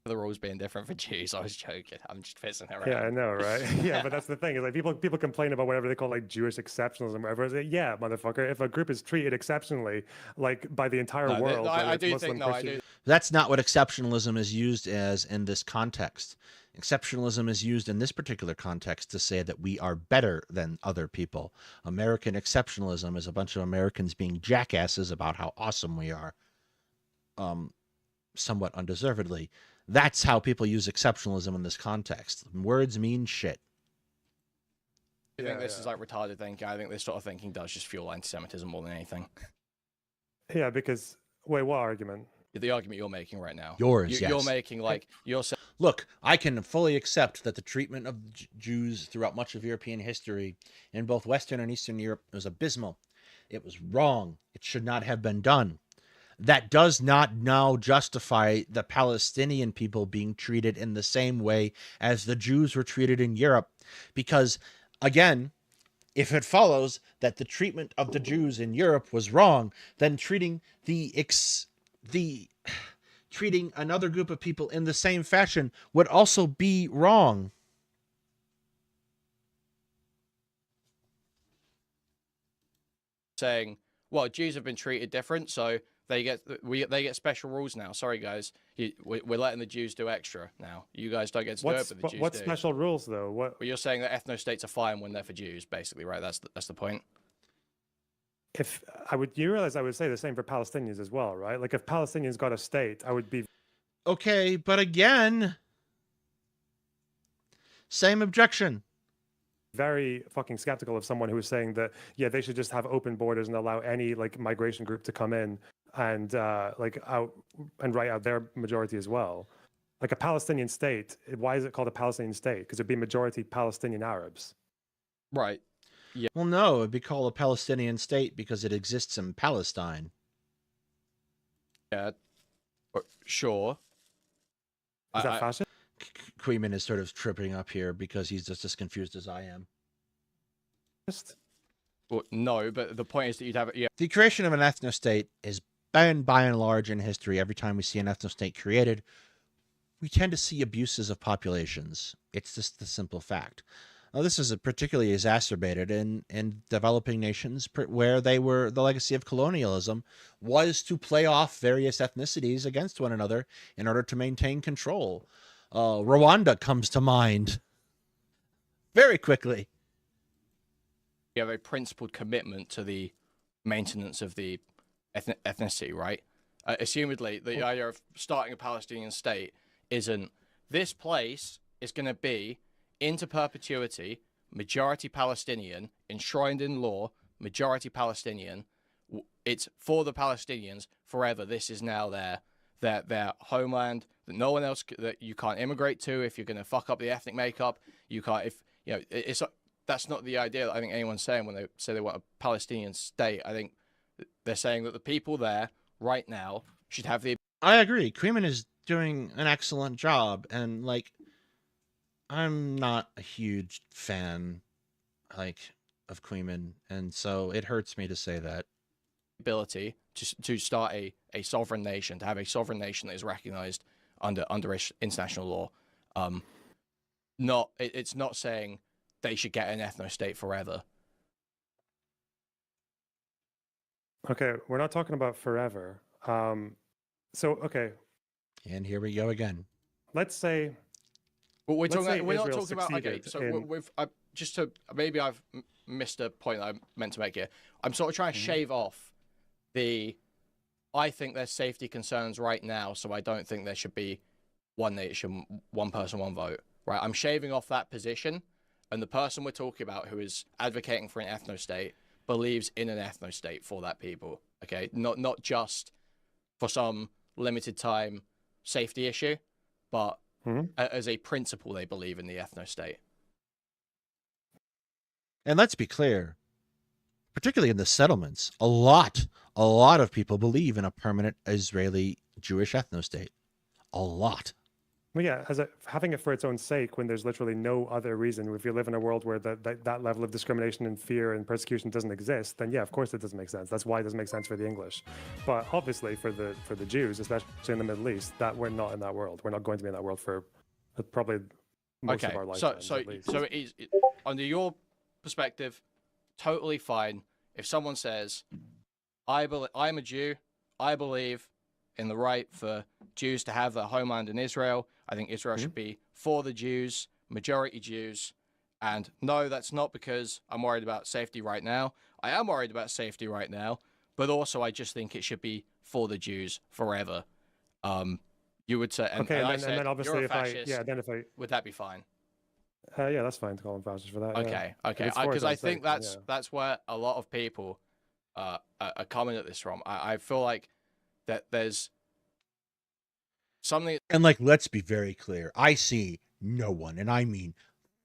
of the rules being different for Jews. I was joking. I'm just pissing around. Yeah, I know, right? Yeah, but that's the thing. Is like people complain about whatever they call like Jewish exceptionalism, or whatever. It's like, yeah, motherfucker. If a group is treated exceptionally, like by the entire No, world, I whether do it's think. Muslim, No, I Christian- do. That's not what exceptionalism is used as in this context. Exceptionalism is used in this particular context to say that we are better than other people. American exceptionalism is a bunch of Americans being jackasses about how awesome we are, somewhat undeservedly. That's how people use exceptionalism in this context. Words mean shit. I think this is like retarded thinking. I think this sort of thinking does just fuel anti-Semitism more than anything. Yeah, because wait, what argument? The argument you're making right now. Yours, You're yes. making like you're saying. Look, I can fully accept that the treatment of Jews throughout much of European history in both Western and Eastern Europe was abysmal. It was wrong. It should not have been done. That does not now justify the Palestinian people being treated in the same way as the Jews were treated in Europe. Because, again, if it follows that the treatment of the Jews in Europe was wrong, then treating treating another group of people in the same fashion would also be wrong. Saying, well, Jews have been treated different, so they get special rules now. Sorry, guys, we're letting the Jews do extra now. You guys don't get to do it, but the Jews what do. special rules though? What? But you're saying that ethno-states are fine when they're for Jews, basically, right? That's the point. If I would, you realize I would say the same for Palestinians as well, right? Like if Palestinians got a state, I would be Okay, but again, same objection. very fucking skeptical of someone who is saying that yeah, they should just have open borders and allow any like migration group to come in and like out and write out their majority as well. Like a Palestinian state, why is it called a Palestinian state? Because it'd be majority Palestinian Arabs. Right. Well, no, it'd be called a Palestinian state because it exists in Palestine. Yeah. Sure. Is that fascist? Queeman is sort of tripping up here because he's just as confused as I am. Well, no, but the point is that you'd have yeah. The creation of an ethno-state is by and large in history, every time we see an ethno-state created, we tend to see abuses of populations. It's just the simple fact. Now, this is particularly exacerbated in developing nations where the legacy of colonialism was to play off various ethnicities against one another in order to maintain control. Rwanda comes to mind very quickly. You have a principled commitment to the maintenance of the ethnicity, right? Assumedly, the idea of starting a Palestinian state isn't this place is going to be into perpetuity, majority Palestinian, enshrined in law, majority Palestinian. It's for the Palestinians forever. This is now their homeland that no one else that you can't immigrate to if you're going to fuck up the ethnic makeup. You can't if you know it's that's not the idea that I think anyone's saying when they say they want a Palestinian state. I think they're saying that the people there right now should have the. I agree. Queeman is doing an excellent job, and like, I'm not a huge fan, like, of Queeman, and so it hurts me to say that. Ability to start a sovereign nation, to have a sovereign nation that is recognized under international law. It's not saying they should get an ethno-state forever. Okay, we're not talking about forever. So okay, And here we go again. let's say But we're let's talking. say We're not Israel talking about. Okay, succeeded so in. we've just to maybe I've missed a point I meant to make here. I'm sort of trying to Mhm. shave off the. I think there's safety concerns right now, so I don't think there should be one nation, one person, one vote. Right, I'm shaving off that position, and the person we're talking about who is advocating for an ethno state believes in an ethno state for that people. Okay, not just for some limited time safety issue, but Mhm. as a principle they believe in the ethno state. And let's be clear, particularly in the settlements, a lot of people believe in a permanent Israeli Jewish ethno state. A lot. Well, yeah, having it for its own sake when there's literally no other reason. If you live in a world where that level of discrimination and fear and persecution doesn't exist, then yeah, of course it doesn't make sense. That's why it doesn't make sense for the English. But obviously for the Jews, especially in the Middle East, that we're not in that world. We're not going to be in that world for probably most of Okay, our so lifetimes at least. so under your perspective, totally fine if someone says, I'm a Jew, I believe in the right for Jews to have their homeland in Israel. I think Israel should be for the Jews, majority Jews. And no, that's not because I'm worried about safety right now. I am worried about safety right now, but also I just think it should be for the Jews forever. You would say, Okay, and I and said, then obviously you're a if fascist. then if I Would that be fine? yeah, that's fine to call them fascists for that. Okay, Yeah. okay. If it's for Because its I own think sake, then yeah. that's where a lot of people are coming at this from. I feel like that there's something. And like, let's be very clear. I see no one, and I mean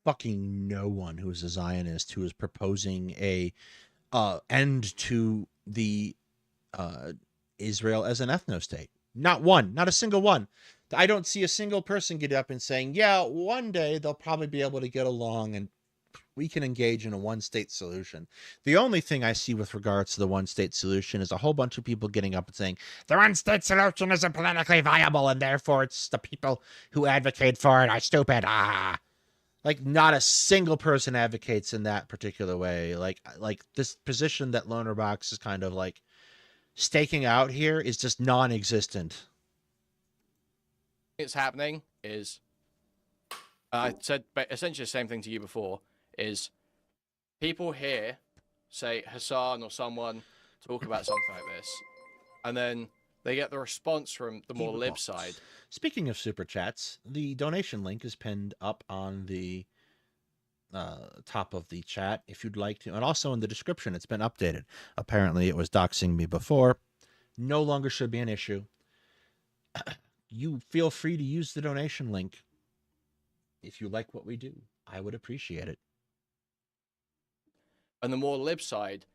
fucking no one, who is a Zionist who is proposing a end to the Israel as an ethno state. Not one, not a single one. I don't see a single person get up and saying, yeah, one day they'll probably be able to get along and we can engage in a one state solution. The only thing I see with regards to the one state solution is a whole bunch of people getting up and saying the one state solution isn't politically viable and therefore it's the people who advocate for it are stupid. Like not a single person advocates in that particular way. Like this position that Loner Box is kind of like staking out here is just non-existent. It's happening is I said essentially the same thing to you before. Is people hear, say Hassan or someone talk about something like this, and then they get the response from the more lib side. Speaking of super chats, the donation link is pinned up on the top of the chat if you'd like to, and also in the description. It's been updated. Apparently, it was doxing me before. No longer should be an issue. You feel free to use the donation link if you like what we do. I would appreciate it. And the more lib side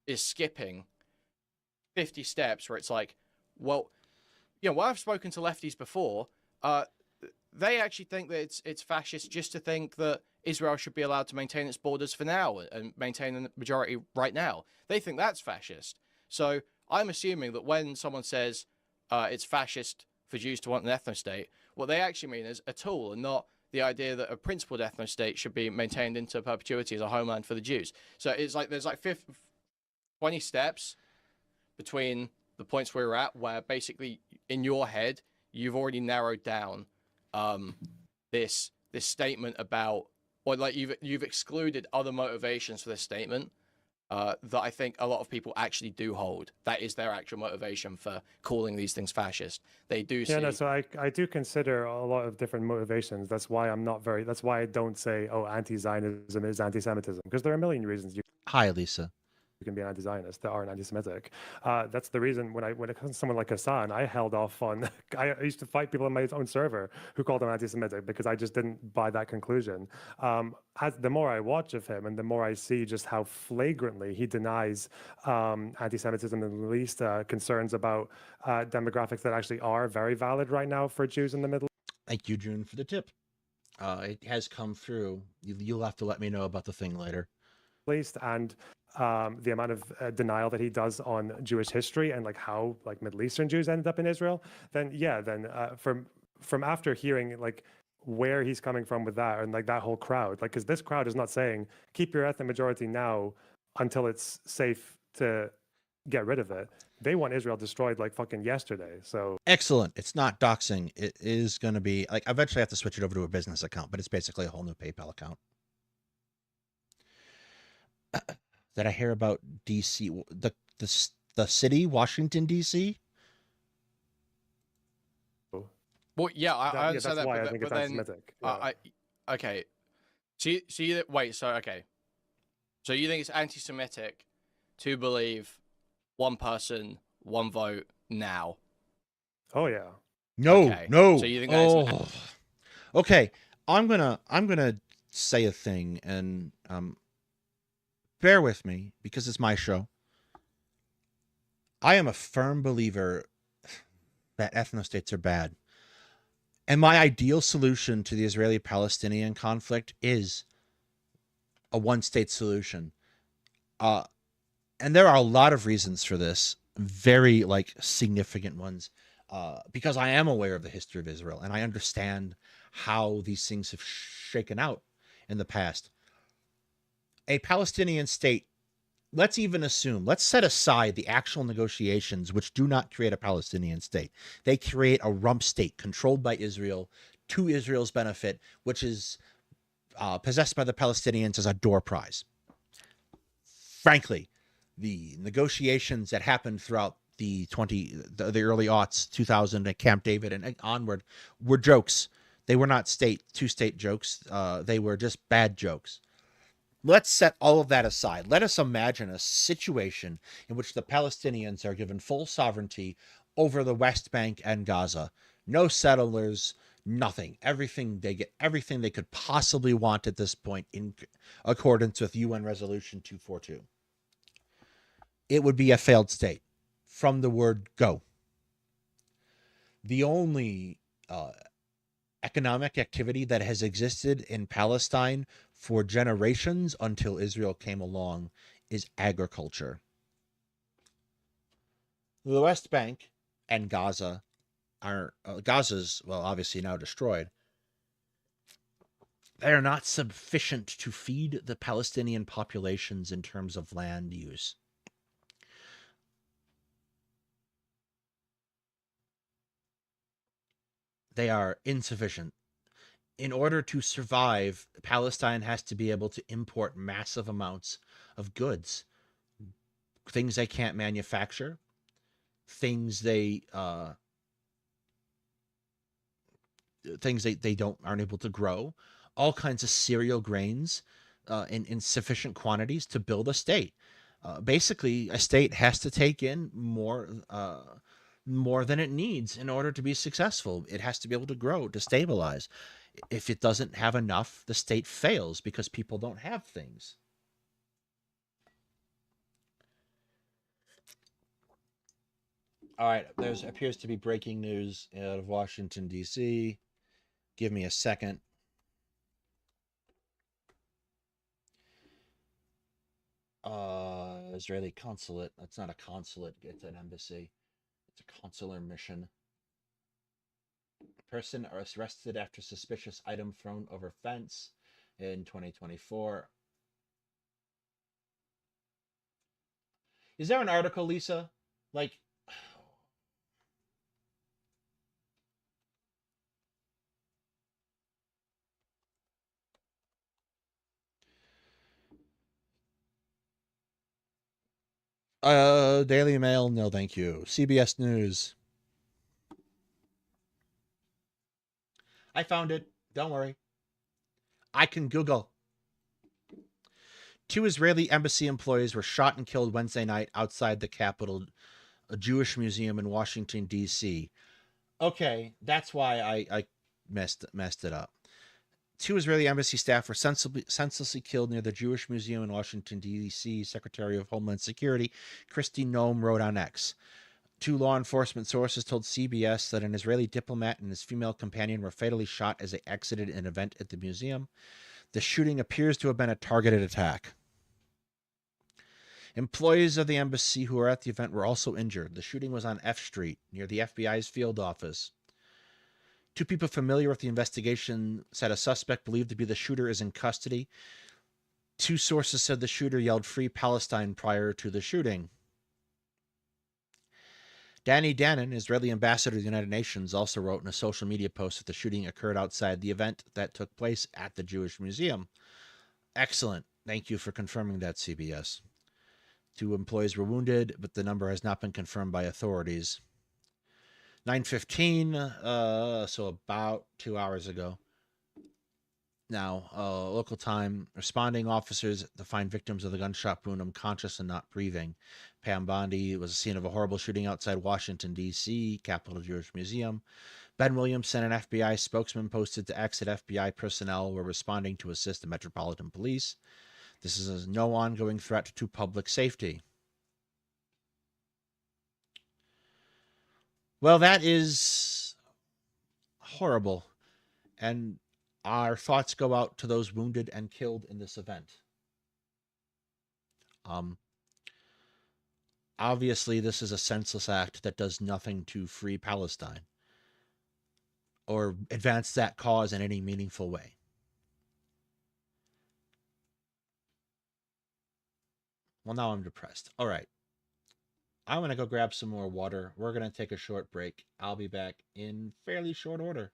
is skipping 50 steps where it's like, well, I've spoken to lefties before. They actually think that it's fascist just to think that Israel should be allowed to maintain its borders for now and maintain the majority right now. They think that's fascist. So I'm assuming that when someone says it's fascist for Jews to want an ethno state, what they actually mean is a tool and not the idea that a principled ethno state should be maintained into perpetuity as a homeland for the Jews. So it's like there's like 20 steps between the points we were at, where basically in your head you've already narrowed down this statement about, or like you've excluded other motivations for this statement that I think a lot of people actually do hold. That is their actual motivation for calling these things fascist. They do see. Yeah, no, so I do consider a lot of different motivations. That's why that's why I don't say, oh, anti-Zionism is anti-Semitism, because there are a million reasons Hi, Lisa. you can be an anti-Zionist that aren't anti-Semitic. That's the reason when it comes to someone like Hassan, I held off on. I used to fight people on my own server who called him anti-Semitic because I just didn't buy that conclusion. The more I watch of him and the more I see just how flagrantly he denies anti-Semitism and at least concerns about demographics that actually are very valid right now for Jews in the Middle Thank you, June, for the tip. It has come through. You'll have to let me know about the thing later. East, and the amount of denial that he does on Jewish history and like how like Middle Eastern Jews ended up in Israel, then from after hearing like where he's coming from with that and like that whole crowd, like because this crowd is not saying keep your ethnic majority now until it's safe to get rid of it. They want Israel destroyed like fucking yesterday. So Excellent. It's not doxing. It is going to be like eventually I have to switch it over to a business account, but it's basically a whole new PayPal account. Did I hear about DC? The city, Washington D.C. Well, yeah, I understand that's that, why but, I think but it's then anti-Semitic. Yeah. okay. Wait. So okay. So you think it's anti-Semitic to believe one person, one vote now? Oh yeah. No, Okay. no. So you think that's Oh, okay. I'm gonna say a thing, and bear with me because it's my show. I am a firm believer that ethnostates are bad. And my ideal solution to the Israeli-Palestinian conflict is a one-state solution. And there are a lot of reasons for this, very like significant ones, because I am aware of the history of Israel and I understand how these things have shaken out in the past. A Palestinian state, let's even assume, let's set aside the actual negotiations, which do not create a Palestinian state. They create a rump state controlled by Israel to Israel's benefit, which is possessed by the Palestinians as a door prize. Frankly, the negotiations that happened throughout the early aughts, 2000 at Camp David and onward, were jokes. They were not two-state jokes. They were just bad jokes. Let's set all of that aside. Let us imagine a situation in which the Palestinians are given full sovereignty over the West Bank and Gaza. No settlers, nothing. Everything they could possibly want at this point in accordance with UN Resolution 242. It would be a failed state from the word go. The only economic activity that has existed in Palestine for generations until Israel came along is agriculture. The West Bank and Gaza are Gaza's, well, obviously now destroyed. They are not sufficient to feed the Palestinian populations in terms of land use. They are insufficient. In order to survive, Palestine has to be able to import massive amounts of goods, things they can't manufacture, things they aren't able to grow, all kinds of cereal grains in sufficient quantities to build a state. Basically, a state has to take in more than it needs in order to be successful. It has to be able to grow, to stabilize. If it doesn't have enough, the state fails because people don't have things. All right, there appears to be breaking news out of Washington, D.C. Give me a second. Israeli consulate. That's not a consulate. It's an embassy. It's a consular mission. Person arrested after suspicious item thrown over fence in 2024. Is there an article, Lisa? Like, Daily Mail, no thank you. CBS News. I found it. Don't worry. I can Google. 2 Israeli embassy employees were shot and killed Wednesday night outside the Capitol, a Jewish museum in Washington, D.C. Okay, that's why I messed it up. 2 Israeli embassy staff were senselessly killed near the Jewish Museum in Washington, D.C. Secretary of Homeland Security Kristi Noem wrote on X. 2 law enforcement sources told CBS that an Israeli diplomat and his female companion were fatally shot as they exited an event at the museum. The shooting appears to have been a targeted attack. Employees of the embassy who were at the event were also injured. The shooting was on F Street, near the FBI's field office. 2 people familiar with the investigation said a suspect believed to be the shooter is in custody. 2 sources said the shooter yelled "Free Palestine" prior to the shooting. Danny Danon, Israeli ambassador to the United Nations, also wrote in a social media post that the shooting occurred outside the event that took place at the Jewish Museum. Excellent. Thank you for confirming that, CBS. 2 employees were wounded, but the number has not been confirmed by authorities. 9:15, so about 2 hours ago. Now, local time, responding officers to find victims of the gunshot wound unconscious and not breathing. Pam Bondi was the scene of a horrible shooting outside Washington, D.C., Capitol Jewish Museum. Ben Williamson, an FBI spokesman, posted to X that FBI personnel were responding to assist the Metropolitan Police. This is no ongoing threat to public safety. Well, that is horrible. And our thoughts go out to those wounded and killed in this event. Obviously, this is a senseless act that does nothing to free Palestine or advance that cause in any meaningful way. Well, now I'm depressed. All right. I'm going to go grab some more water. We're going to take a short break. I'll be back in fairly short order.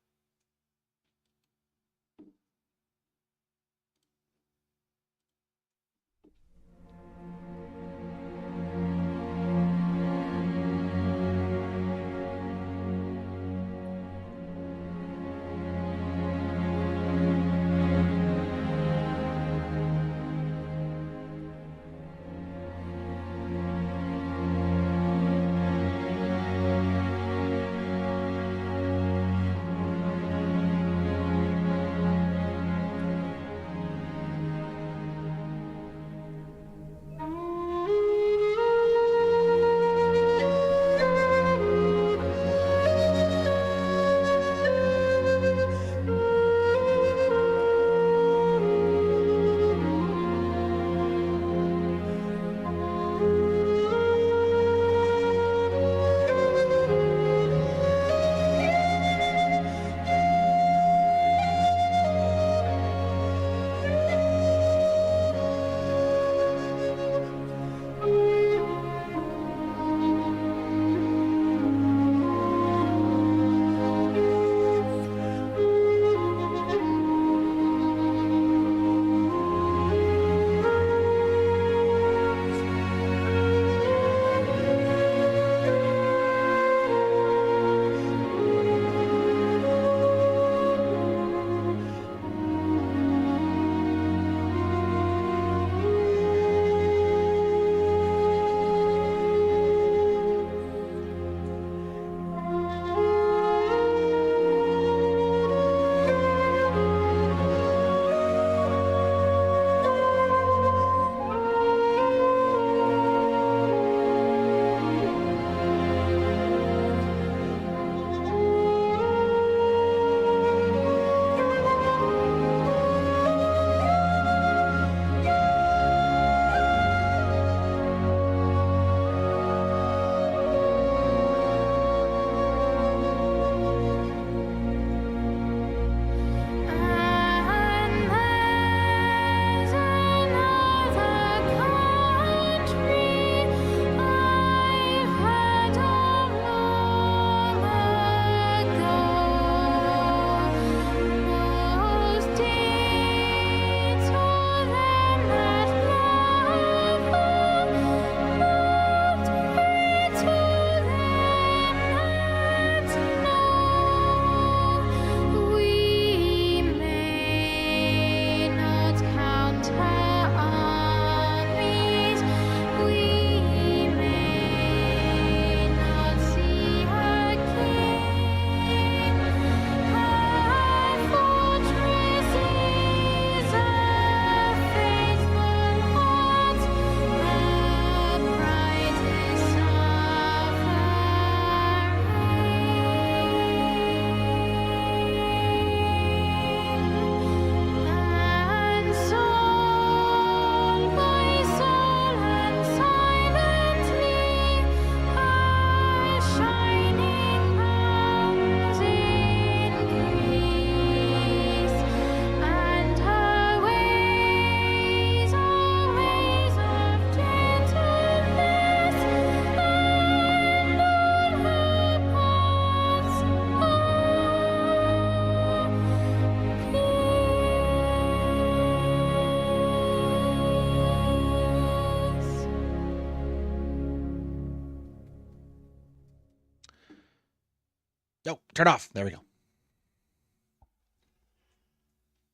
No, turn off. There we go.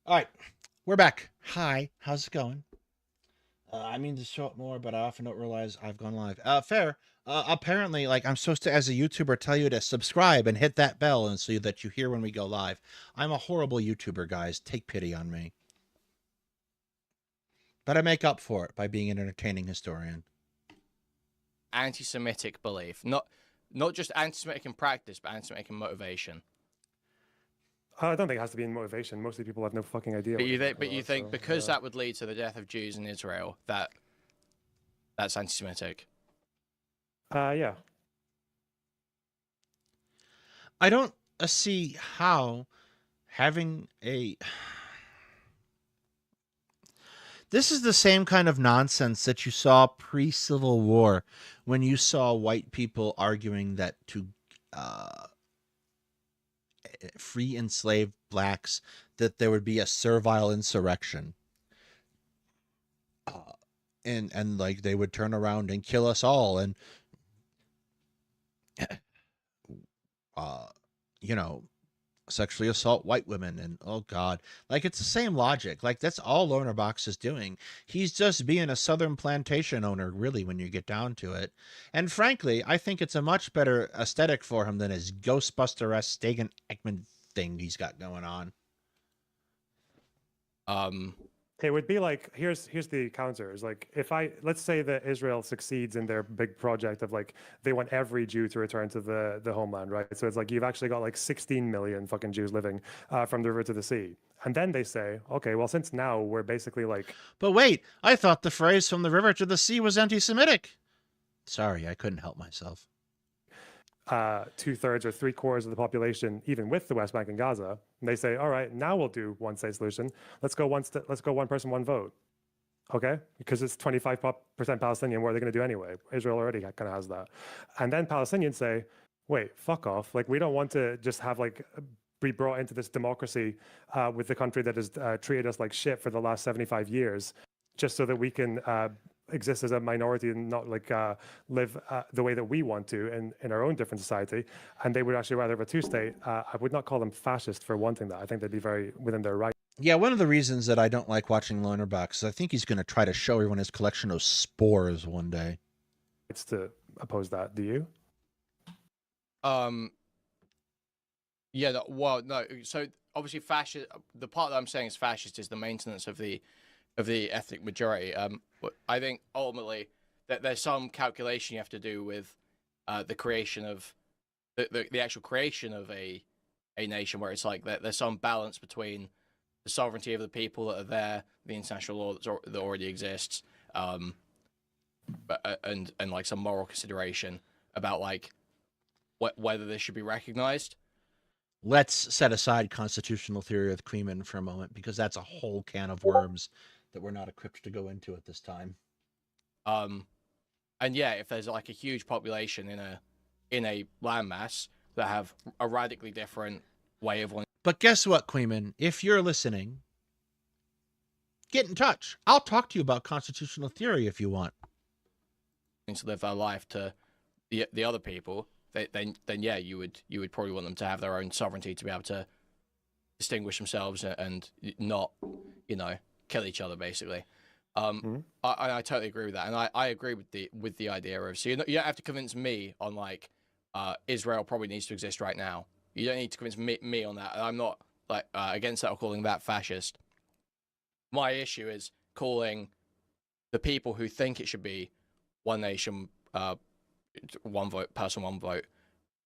All right, we're back. Hi, how's it going? I mean to show up more, but I often don't realize I've gone live. Fair. Apparently, like I'm supposed to, as a YouTuber, tell you to subscribe and hit that bell, and so that you hear when we go live. I'm a horrible YouTuber, guys. Take pity on me. But I make up for it by being an entertaining historian. Anti-Semitic belief, not just anti-Semitic in practice, but anti-Semitic in motivation. I don't think it has to be in motivation. Most of the people have no fucking idea. But you think because that would lead to the death of Jews in Israel, that's anti-Semitic? Yeah. I don't see how having a... This is the same kind of nonsense that you saw pre-Civil War when you saw white people arguing that to free enslaved blacks, that there would be a servile insurrection. And like they would turn around and kill us all, and you know, sexually assault white women, and oh god, like it's the same logic. Like that's all Loner Box is doing. He's just being a southern plantation owner, really, when you get down to it. And frankly, I think it's a much better aesthetic for him than his Ghostbuster-esque Stegan Ekman thing he's got going on. It would be like, here's the counter. Is like, let's say that Israel succeeds in their big project of like, they want every Jew to return to the homeland, right? So it's like, you've actually got like 16 million fucking Jews living from the river to the sea. And then they say, okay, well, since now we're basically like... But wait, I thought the phrase from the river to the sea was anti-Semitic. Sorry, I couldn't help myself. 2/3 or 3/4 of the population, even with the West Bank and Gaza, and they say, all right, now we'll do one state solution. Let's go one person, one vote. Okay, because it's 25% Palestinian. What are they going to do anyway? Israel already kind of has that. And then Palestinians say, wait, fuck off. Like, we don't want to just have like be brought into this democracy with the country that has treated us like shit for the last 75 years, just so that we can exist as a minority and not like live the way that we want to in our own different society. And they would actually rather have a two-state. I would not call them fascist for wanting that. I think they'd be very within their right. Yeah, one of the reasons that I don't like watching Loner Box is I think he's going to try to show everyone his collection of spores one day. It's to oppose that. Do you? Yeah. Well, no. So obviously, fascist. The part that I'm saying is fascist is the maintenance of the ethnic majority. I think ultimately that there's some calculation you have to do with the creation of the actual creation of a nation, where it's like there's some balance between the sovereignty of the people that are there, the international law that already exists, and like some moral consideration about like whether this should be recognized. Let's set aside constitutional theory with Kreeman for a moment, because that's a whole can of worms that we're not equipped to go into at this time. And yeah, if there's like a huge population in a landmass that have a radically different way of living. But guess what, Kreeman? If you're listening, get in touch. I'll talk to you about constitutional theory if you want. To live their life to the other people, then yeah, you would probably want them to have their own sovereignty to be able to distinguish themselves and not, kill each other, basically. I totally agree with that, and I agree with the idea of, so you don't have to convince me on like Israel probably needs to exist right now. You don't need to convince me on that. And I'm not like against that or calling that fascist. My issue is calling the people who think it should be one nation, one vote, person, one vote,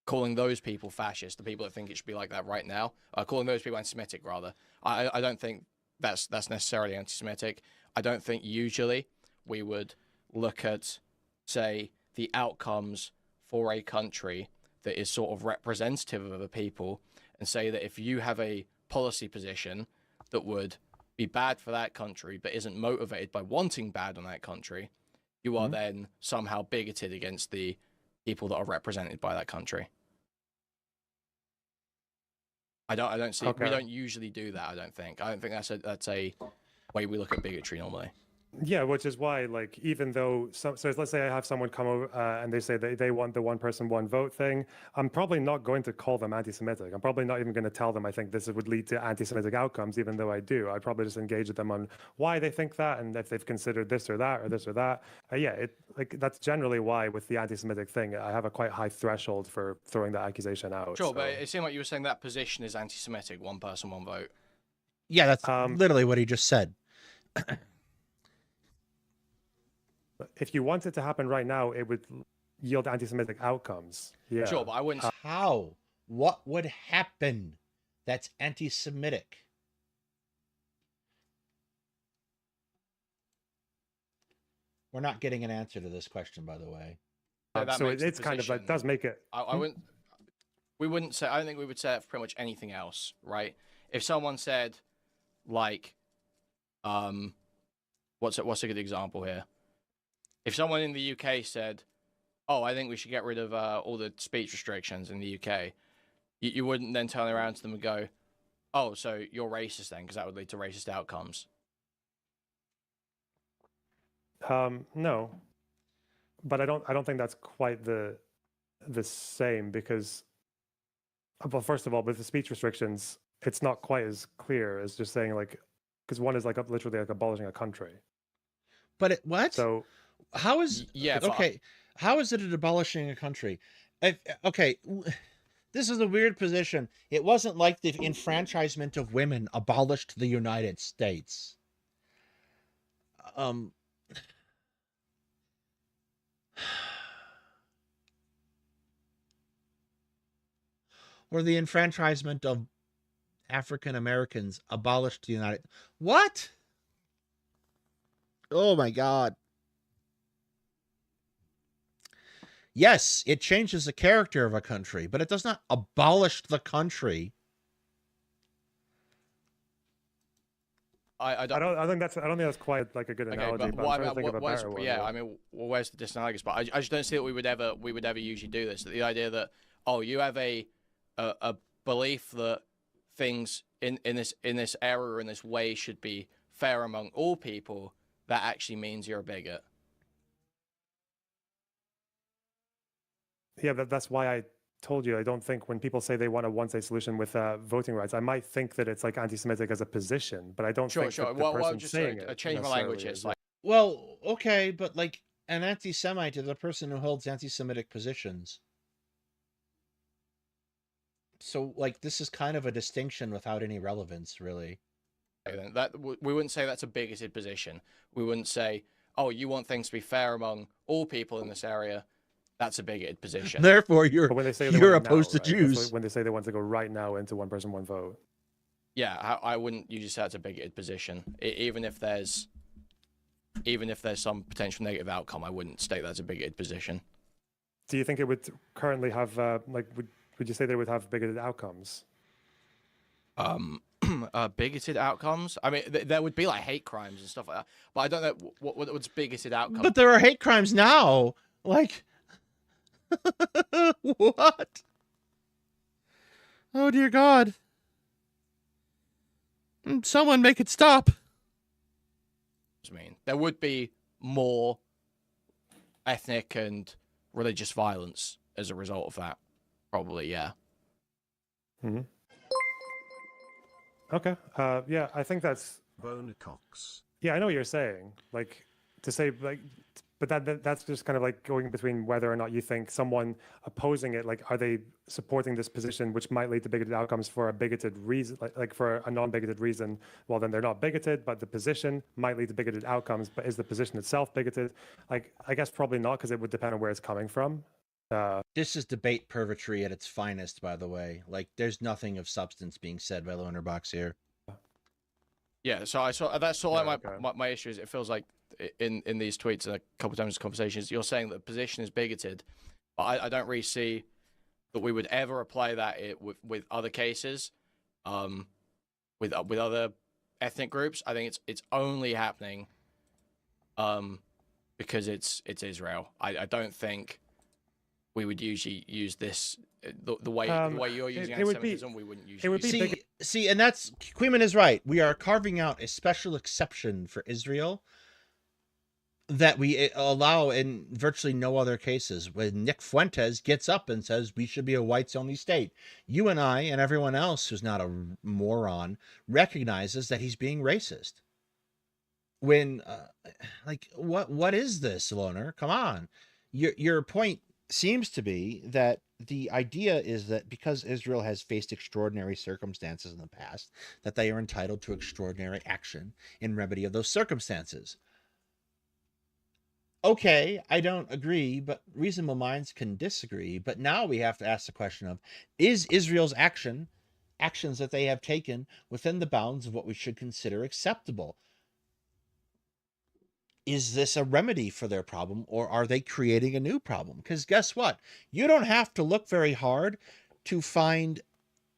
calling those people fascist. The people that think it should be like that right now, calling those people anti-Semitic rather. I don't think that's necessarily anti-Semitic. I don't think usually we would look at, say, the outcomes for a country that is sort of representative of a people and say that if you have a policy position that would be bad for that country but isn't motivated by wanting bad on that country, you are then somehow bigoted against the people that are represented by that country. I don't see. Okay. We don't usually do that. I don't think that's a way we look at bigotry normally. Yeah, which is why, like, even though so let's say I have someone come over and they say they want the one person, one vote thing, I'm probably not going to call them anti-Semitic. I'm probably not even going to tell them I think this would lead to anti-Semitic outcomes, even though I do. I'd probably just engage with them on why they think that and if they've considered this or that or this or that. Yeah, that's generally why with the anti-Semitic thing, I have a quite high threshold for throwing that accusation out. Sure, so. but it seemed like you were saying that position is anti-Semitic, one person, one vote. Yeah, that's literally what he just said. If you want it to happen right now, it would yield anti-Semitic outcomes. Yeah. Sure, but I wouldn't. How? What would happen that's anti-Semitic? We're not getting an answer to this question, by the way. So it's kind of like does make it. I wouldn't. We wouldn't say. I don't think we would say that for pretty much anything else, right? If someone said, like, what's a good example here? If someone in the UK said, "Oh, I think we should get rid of all the speech restrictions in the UK," you wouldn't then turn around to them and go, "Oh, so you're racist then?" Because that would lead to racist outcomes. No, but I don't think that's quite the same because, well, first of all, with the speech restrictions, it's not quite as clear as just saying like, because one is like literally like abolishing a country. But what? So how is okay? How is it abolishing a country? Okay, this is a weird position. It wasn't like the enfranchisement of women abolished the United States. Or the enfranchisement of African Americans abolished the United. What? Oh my God. Yes, it changes the character of a country, but it does not abolish the country. I don't think that's quite like a good analogy. Okay, but I'm trying to think of a better one. Yeah, I mean, well, where's the disanalogous? But I just don't see that we would ever usually do this. The idea that you have a belief that things in this era or in this way should be fair among all people, that actually means you're a bigot. Yeah, that's why I told you I don't think when people say they want a one-state solution with voting rights, I might think that it's like anti-Semitic as a position, but I don't think that the person saying it. Change my language here. Like, well, okay, but like an anti-Semite is a person who holds anti-Semitic positions. So, like, this is kind of a distinction without any relevance, really. That we wouldn't say that's a bigoted position. We wouldn't say, "Oh, you want things to be fair among all people in this area." That's a bigoted position. Therefore, you're opposed to Jews. When they say they want to go right now into one person, one vote. Yeah, I wouldn't usually say that's a bigoted position. Even if there's some potential negative outcome, I wouldn't state that's a bigoted position. Do you think it would currently have would you say they would have bigoted outcomes? Bigoted outcomes? I mean, there would be like hate crimes and stuff like that, but I don't know what's bigoted outcomes. But there are hate crimes now. Like, what? Oh dear God! Someone make it stop. I mean, there would be more ethnic and religious violence as a result of that. Probably, yeah. Mm-hmm. Okay. Yeah, I think that's Bone Cox. Yeah, I know what you're saying. Like to say like, but that's just kind of like going between whether or not you think someone opposing it, like, are they supporting this position, which might lead to bigoted outcomes for a bigoted reason, like for a non-bigoted reason. Well, then they're not bigoted, but the position might lead to bigoted outcomes. But is the position itself bigoted? Like, I guess probably not, because it would depend on where it's coming from. This is debate purgatory at its finest, by the way. Like, there's nothing of substance being said by Lonerbox here. Yeah, so I saw that's sort of like my issue is it feels like in these tweets and a couple of times in conversations you're saying that the position is bigoted, but I don't really see that we would ever apply that with other cases, with other ethnic groups. I think it's only happening because it's Israel. I don't think we would usually use this the way you're using anti-Semitism. We wouldn't usually see, and that's Queeman is right. We are carving out a special exception for Israel, that we allow in virtually no other cases. When Nick Fuentes gets up and says we should be a whites only state, you and I and everyone else who's not a moron recognizes that he's being racist. When like what is this, Loner? Come on. Your point seems to be that the idea is that because Israel has faced extraordinary circumstances in the past, that they are entitled to extraordinary action in remedy of those circumstances. Okay, I don't agree, but reasonable minds can disagree. But now we have to ask the question of, is Israel's actions that they have taken within the bounds of what we should consider acceptable? Is this a remedy for their problem, or are they creating a new problem? Because guess what? You don't have to look very hard to find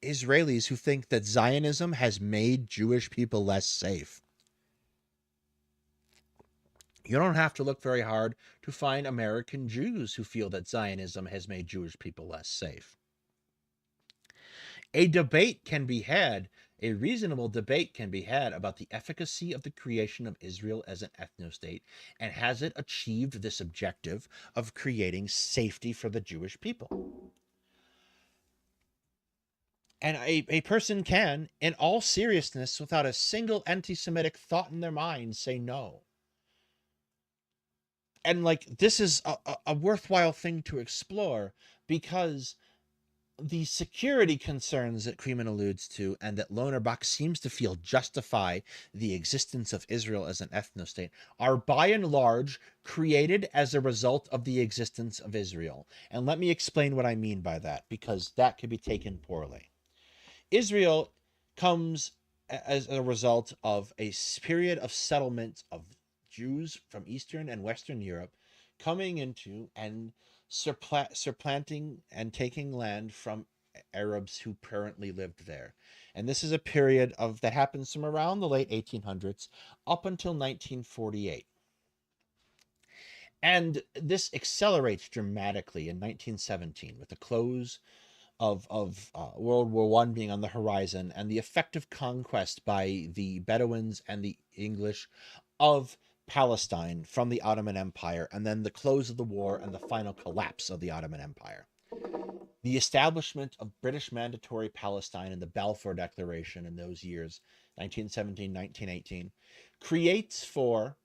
Israelis who think that Zionism has made Jewish people less safe. You don't have to look very hard to find American Jews who feel that Zionism has made Jewish people less safe. A debate can be had, a reasonable debate can be had about the efficacy of the creation of Israel as an ethno-state, and has it achieved this objective of creating safety for the Jewish people? And a person can, in all seriousness, without a single anti-Semitic thought in their mind, say no. And like, this is a worthwhile thing to explore, because the security concerns that Kreeman alludes to and that Lonerbach seems to feel justify the existence of Israel as an ethno-state are by and large created as a result of the existence of Israel. And let me explain what I mean by that, because that could be taken poorly. Israel comes as a result of a period of settlement of Jews from Eastern and Western Europe coming into and supplanting and taking land from Arabs who currently lived there. And this is a period of that happens from around the late 1800s up until 1948. And this accelerates dramatically in 1917 with the close of World War I being on the horizon and the effective conquest by the Bedouins and the English of Palestine from the Ottoman Empire, and then the close of the war and the final collapse of the Ottoman Empire. The establishment of British Mandatory Palestine and the Balfour Declaration in those years, 1917, 1918, creates for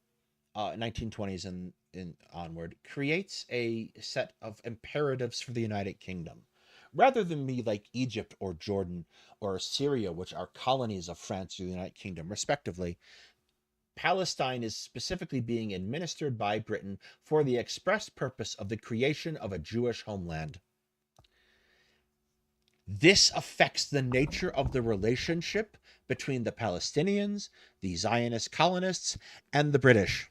1920s and onward, creates a set of imperatives for the United Kingdom. Rather than be like Egypt or Jordan or Syria, which are colonies of France or the United Kingdom, respectively, Palestine is specifically being administered by Britain for the express purpose of the creation of a Jewish homeland. This affects the nature of the relationship between the Palestinians, the Zionist colonists, and the British.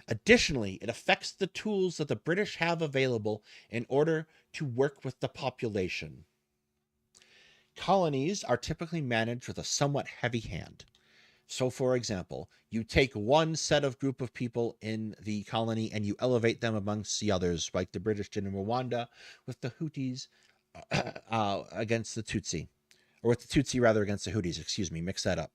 Additionally, it affects the tools that the British have available in order to work with the population. Colonies are typically managed with a somewhat heavy hand. So, for example, you take one set of group of people in the colony and you elevate them amongst the others, like the British did in Rwanda with the Houthis against the Tutsi, or with the Tutsi rather against the Houthis, excuse me, mix that up.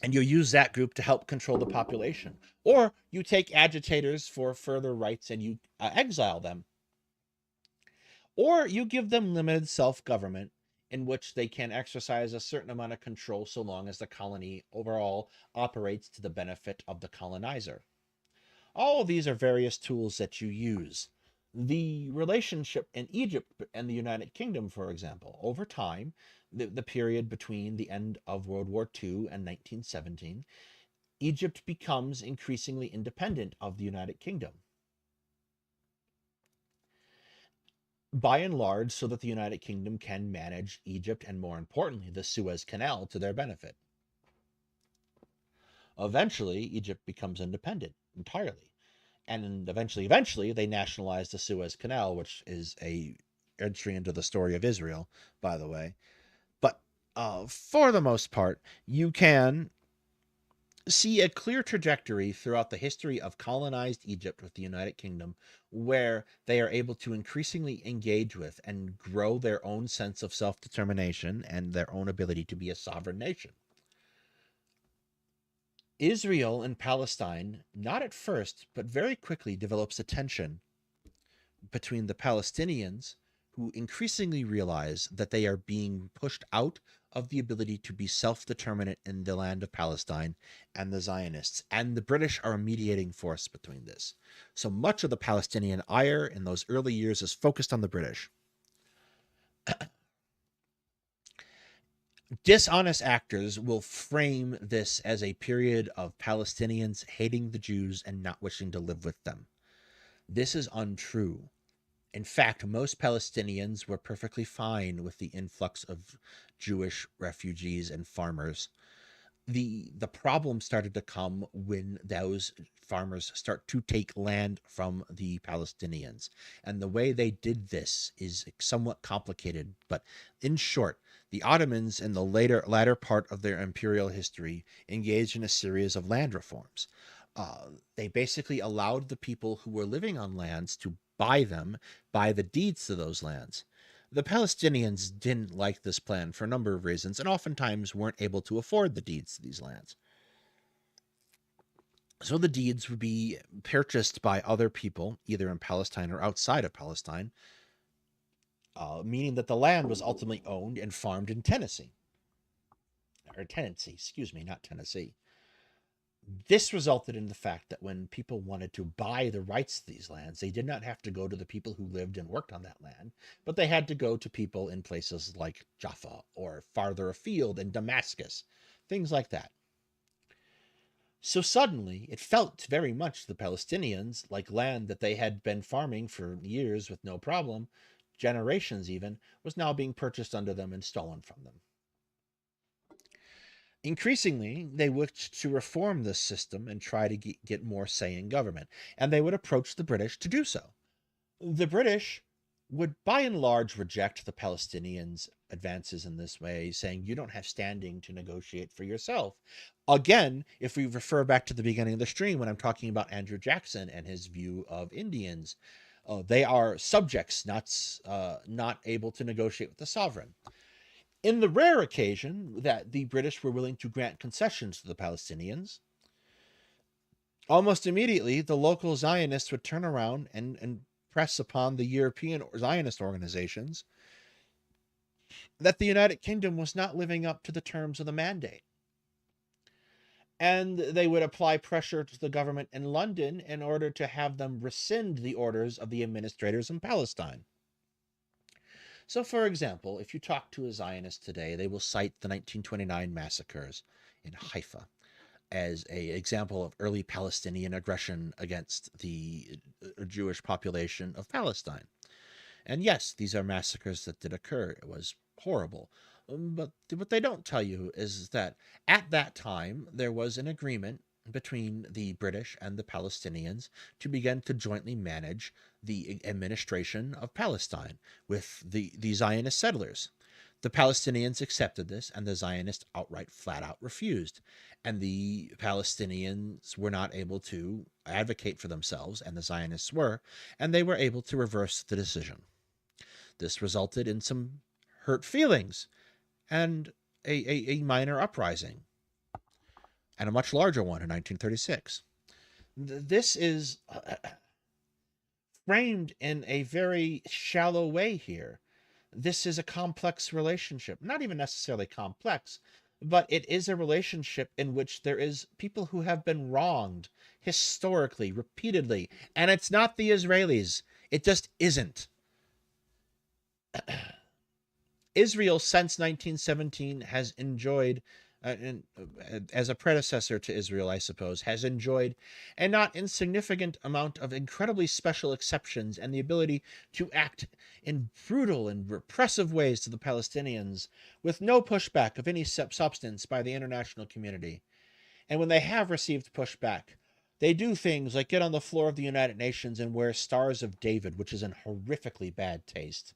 And you use that group to help control the population. Or you take agitators for further rights and you exile them. Or you give them limited self-government in which they can exercise a certain amount of control so long as the colony overall operates to the benefit of the colonizer. All of these are various tools that you use. The relationship in Egypt and the United Kingdom, for example, over time, the period between the end of World War II and 1917, Egypt becomes increasingly independent of the United Kingdom. By and large, so that the United Kingdom can manage Egypt and, more importantly, the Suez Canal to their benefit. Eventually, Egypt becomes independent entirely. And eventually, they nationalize the Suez Canal, which is a entry into the story of Israel, by the way. But for the most part, you can see a clear trajectory throughout the history of colonized Egypt with the United Kingdom, where they are able to increasingly engage with and grow their own sense of self-determination and their own ability to be a sovereign nation. Israel and Palestine, not at first, but very quickly develops a tension between the Palestinians, who increasingly realize that they are being pushed out of the ability to be self-determinate in the land of Palestine, and the Zionists. And the British are a mediating force between this. So much of the Palestinian ire in those early years is focused on the British. Dishonest actors will frame this as a period of Palestinians hating the Jews and not wishing to live with them. This is untrue. In fact, most Palestinians were perfectly fine with the influx of Jewish refugees and farmers. The problem started to come when those farmers start to take land from the Palestinians. And the way they did this is somewhat complicated, but in short, the Ottomans in the latter part of their imperial history engaged in a series of land reforms. They basically allowed the people who were living on lands to buy the deeds to those lands. The Palestinians didn't like this plan for a number of reasons, and oftentimes weren't able to afford the deeds to these lands. So the deeds would be purchased by other people, either in Palestine or outside of Palestine, meaning that the land was ultimately owned and farmed in Tennessee. Or tenancy, excuse me, not Tennessee. This resulted in the fact that when people wanted to buy the rights to these lands, they did not have to go to the people who lived and worked on that land, but they had to go to people in places like Jaffa or farther afield in Damascus, things like that. So suddenly, it felt very much to the Palestinians like land that they had been farming for years with no problem, generations even, was now being purchased under them and stolen from them. Increasingly, they wished to reform this system and try to get more say in government, and they would approach the British to do so. The British would by and large reject the Palestinians' advances in this way, saying you don't have standing to negotiate for yourself. Again, if we refer back to the beginning of the stream when I'm talking about Andrew Jackson and his view of Indians, they are subjects, not able to negotiate with the sovereign. In the rare occasion that the British were willing to grant concessions to the Palestinians, almost immediately the local Zionists would turn around and press upon the European Zionist organizations that the United Kingdom was not living up to the terms of the mandate. And they would apply pressure to the government in London in order to have them rescind the orders of the administrators in Palestine. So, for example, if you talk to a Zionist today, they will cite the 1929 massacres in Haifa as an example of early Palestinian aggression against the Jewish population of Palestine. And yes, these are massacres that did occur. It was horrible. But what they don't tell you is that at that time, there was an agreement between the British and the Palestinians to begin to jointly manage the administration of Palestine with the Zionist settlers. The Palestinians accepted this, and the Zionists outright flat out refused. And the Palestinians were not able to advocate for themselves, and the Zionists were, and they were able to reverse the decision. This resulted in some hurt feelings and a minor uprising, and a much larger one in 1936. This is framed in a very shallow way here. This is a complex relationship, not even necessarily complex, but it is a relationship in which there is people who have been wronged historically, repeatedly, and it's not the Israelis. It just isn't. Israel, since 1917, has enjoyed, as a predecessor to Israel, I suppose, has enjoyed a not insignificant amount of incredibly special exceptions and the ability to act in brutal and repressive ways to the Palestinians with no pushback of any substance by the international community. And when they have received pushback, they do things like get on the floor of the United Nations and wear Stars of David, which is in horrifically bad taste.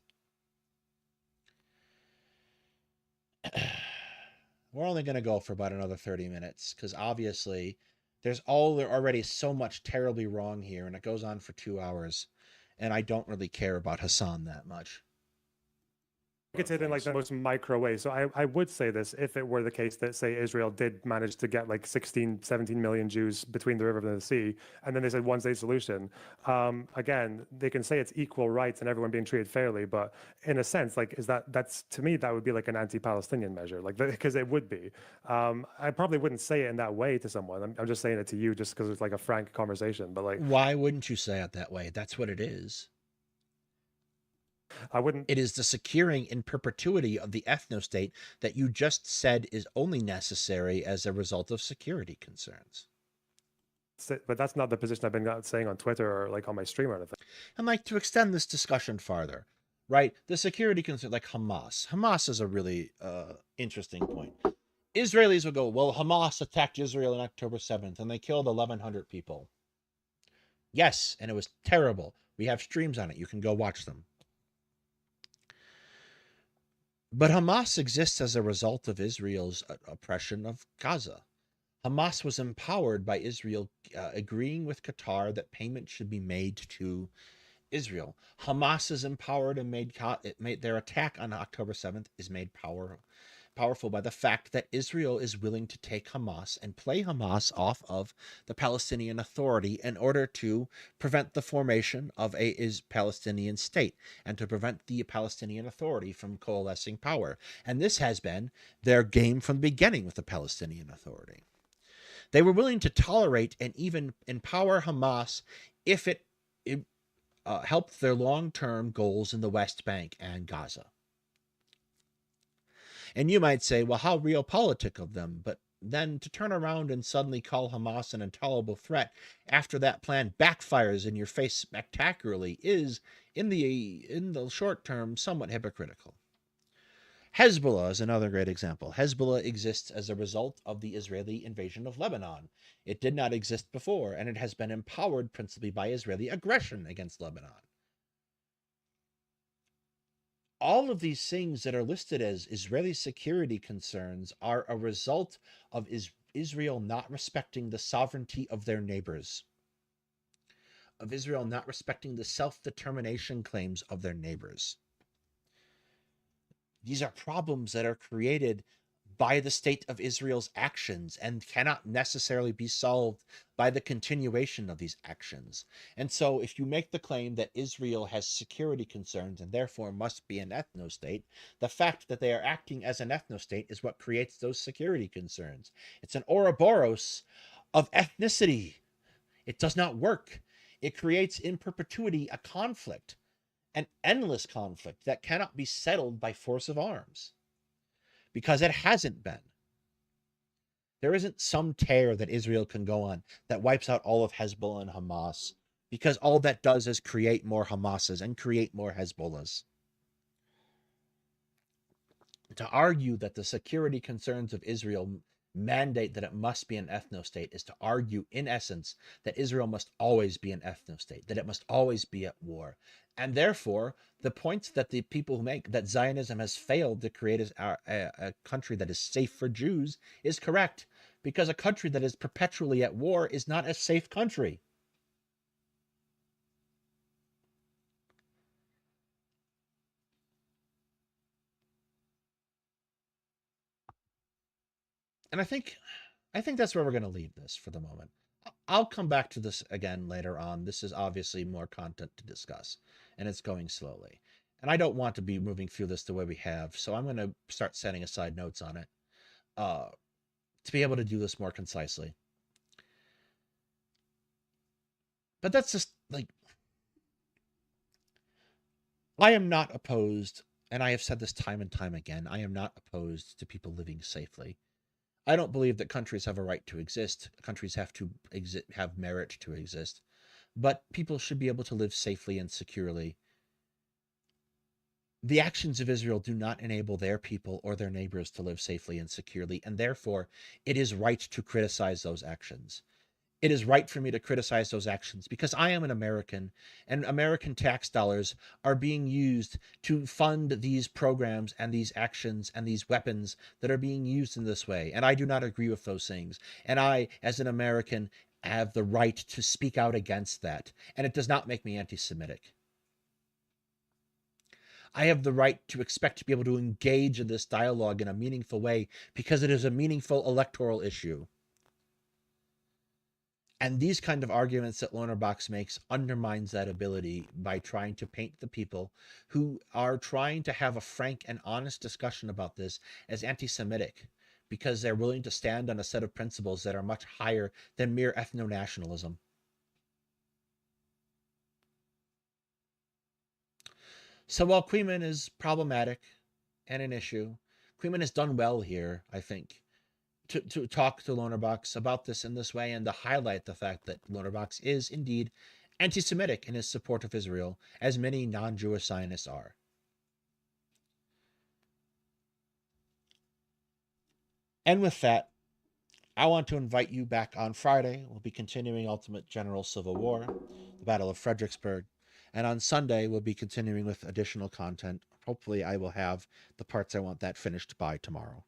We're only going to go for about another 30 minutes because obviously there's already so much terribly wrong here, and it goes on for 2 hours, and I don't really care about Hassan that much. targeted in like the most micro way. So I would say this if it were the case that, say, Israel did manage to get like 16, 17 million Jews between the river and the sea, and then they said one state solution. Again, they can say it's equal rights and everyone being treated fairly, but in a sense, like, that's to me, that would be like an anti-Palestinian measure, like, because it would be. I probably wouldn't say it in that way to someone. I'm just saying it to you just because it's like a frank conversation, but like, Why wouldn't you say it that way? That's what it is. I wouldn't. It is the securing in perpetuity of the ethno-state that you just said is only necessary as a result of security concerns. But that's not the position I've been saying on Twitter or like on my stream or anything. And like to extend this discussion farther, right? The security concern, like Hamas. Hamas is a really interesting point. Israelis will go, well, Hamas attacked Israel on October 7th and they killed 1,100 people. Yes, and it was terrible. We have streams on it. You can go watch them. But Hamas exists as a result of Israel's oppression of Gaza. Hamas was empowered by Israel agreeing with Qatar that payment should be made to Israel. Hamas is empowered and made their attack on October 7th is made powerful by the fact that Israel is willing to take Hamas and play Hamas off of the Palestinian Authority in order to prevent the formation of a Palestinian state and to prevent the Palestinian Authority from coalescing power. And this has been their game from the beginning with the Palestinian Authority. They were willing to tolerate and even empower Hamas if it helped their long-term goals in the West Bank and Gaza. And you might say, well, how realpolitik of them? But then to turn around and suddenly call Hamas an intolerable threat after that plan backfires in your face spectacularly is, in the short term, somewhat hypocritical. Hezbollah is another great example. Hezbollah exists as a result of the Israeli invasion of Lebanon. It did not exist before, and it has been empowered principally by Israeli aggression against Lebanon. All of these things that are listed as Israeli security concerns are a result of Israel not respecting the sovereignty of their neighbors, of Israel not respecting the self-determination claims of their neighbors. These are problems that are created by the state of Israel's actions and cannot necessarily be solved by the continuation of these actions. And so if you make the claim that Israel has security concerns and therefore must be an ethno-state, the fact that they are acting as an ethno-state is what creates those security concerns. It's an Ouroboros of ethnicity. It does not work. It creates in perpetuity a conflict, an endless conflict that cannot be settled by force of arms. Because it hasn't been. There isn't some tear that Israel can go on that wipes out all of Hezbollah and Hamas, because all that does is create more Hamases and create more Hezbollahs. To argue that the security concerns of Israel mandate that it must be an ethno-state is to argue, in essence, that Israel must always be an ethno-state, that it must always be at war. And therefore, the points that the people make, that Zionism has failed to create a country that is safe for Jews, is correct, because a country that is perpetually at war is not a safe country. And I think that's where we're going to leave this for the moment. I'll come back to this again later on. This is obviously more content to discuss, and it's going slowly. And I don't want to be moving through this the way we have, so I'm going to start setting aside notes on it to be able to do this more concisely. But that's just like, I am not opposed, and I have said this time and time again, I am not opposed to people living safely. I don't believe that countries have a right to exist. Countries have to have merit to exist. But people should be able to live safely and securely. The actions of Israel do not enable their people or their neighbors to live safely and securely, and therefore it is right to criticize those actions. It is right for me to criticize those actions because I am an American, and American tax dollars are being used to fund these programs and these actions and these weapons that are being used in this way. And I do not agree with those things. And I, as an American, have the right to speak out against that. And it does not make me anti-Semitic. I have the right to expect to be able to engage in this dialogue in a meaningful way because it is a meaningful electoral issue. And these kind of arguments that Lonerbox makes undermines that ability by trying to paint the people who are trying to have a frank and honest discussion about this as anti-Semitic because they're willing to stand on a set of principles that are much higher than mere ethno-nationalism. So while Queeman is problematic and an issue, Queeman has done well here, I think, to talk to Lonerbox about this in this way and to highlight the fact that Lonerbox is indeed anti-Semitic in his support of Israel, as many non-Jewish Zionists are. And with that, I want to invite you back on Friday. We'll be continuing Ultimate General Civil War, the Battle of Fredericksburg. And on Sunday, we'll be continuing with additional content. Hopefully, I will have the parts I want that finished by tomorrow.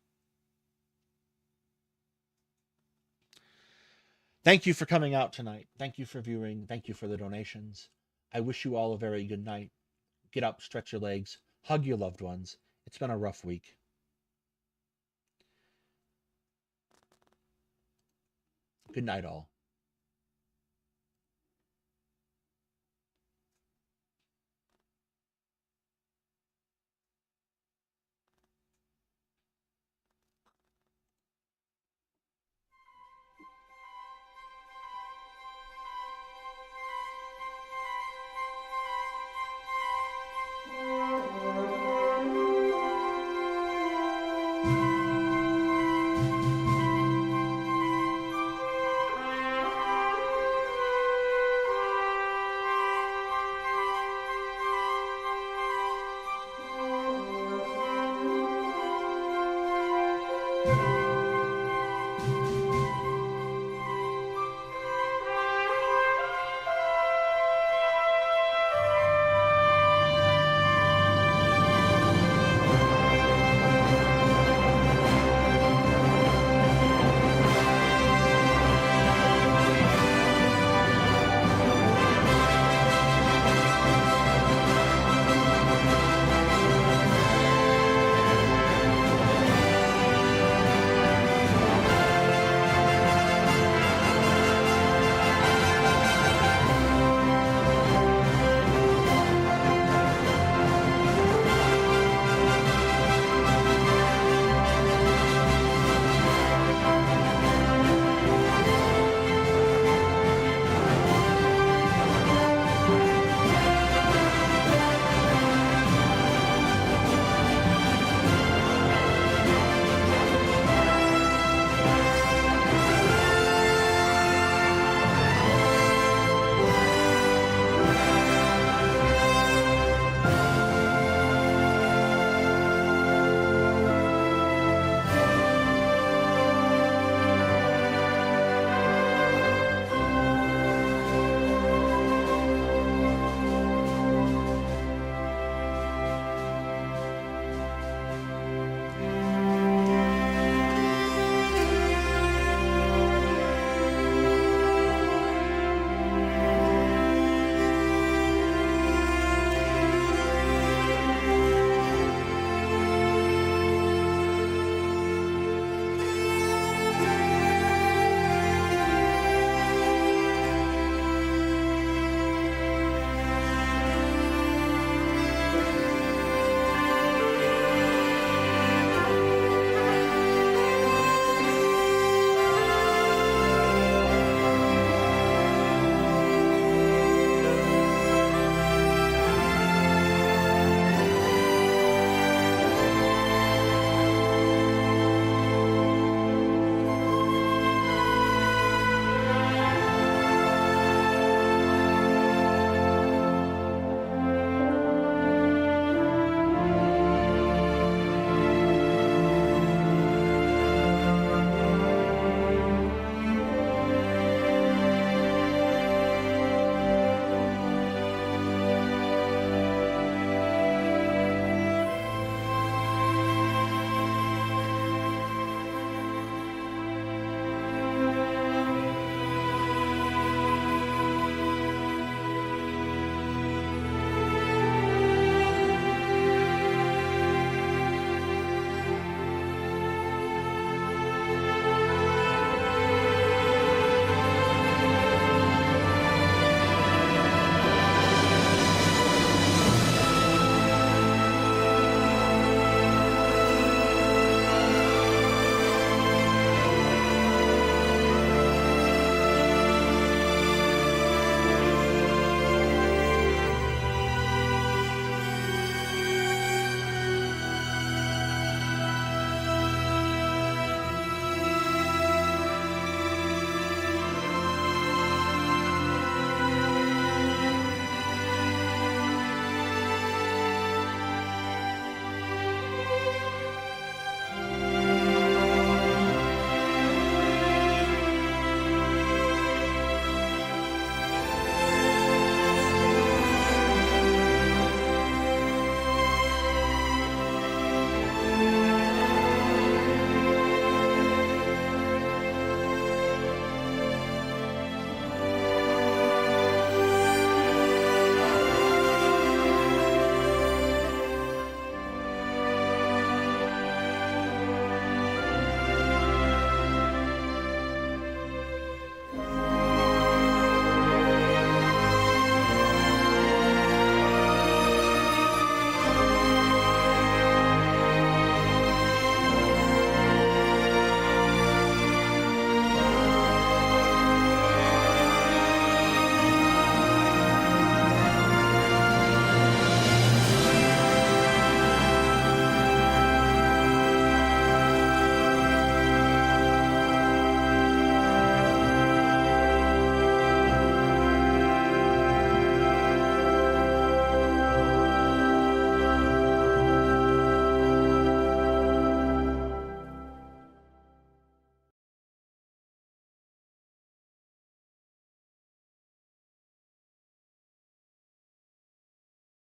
Thank you for coming out tonight. Thank you for viewing. Thank you for the donations. I wish you all a very good night. Get up, stretch your legs, hug your loved ones. It's been a rough week. Good night, all.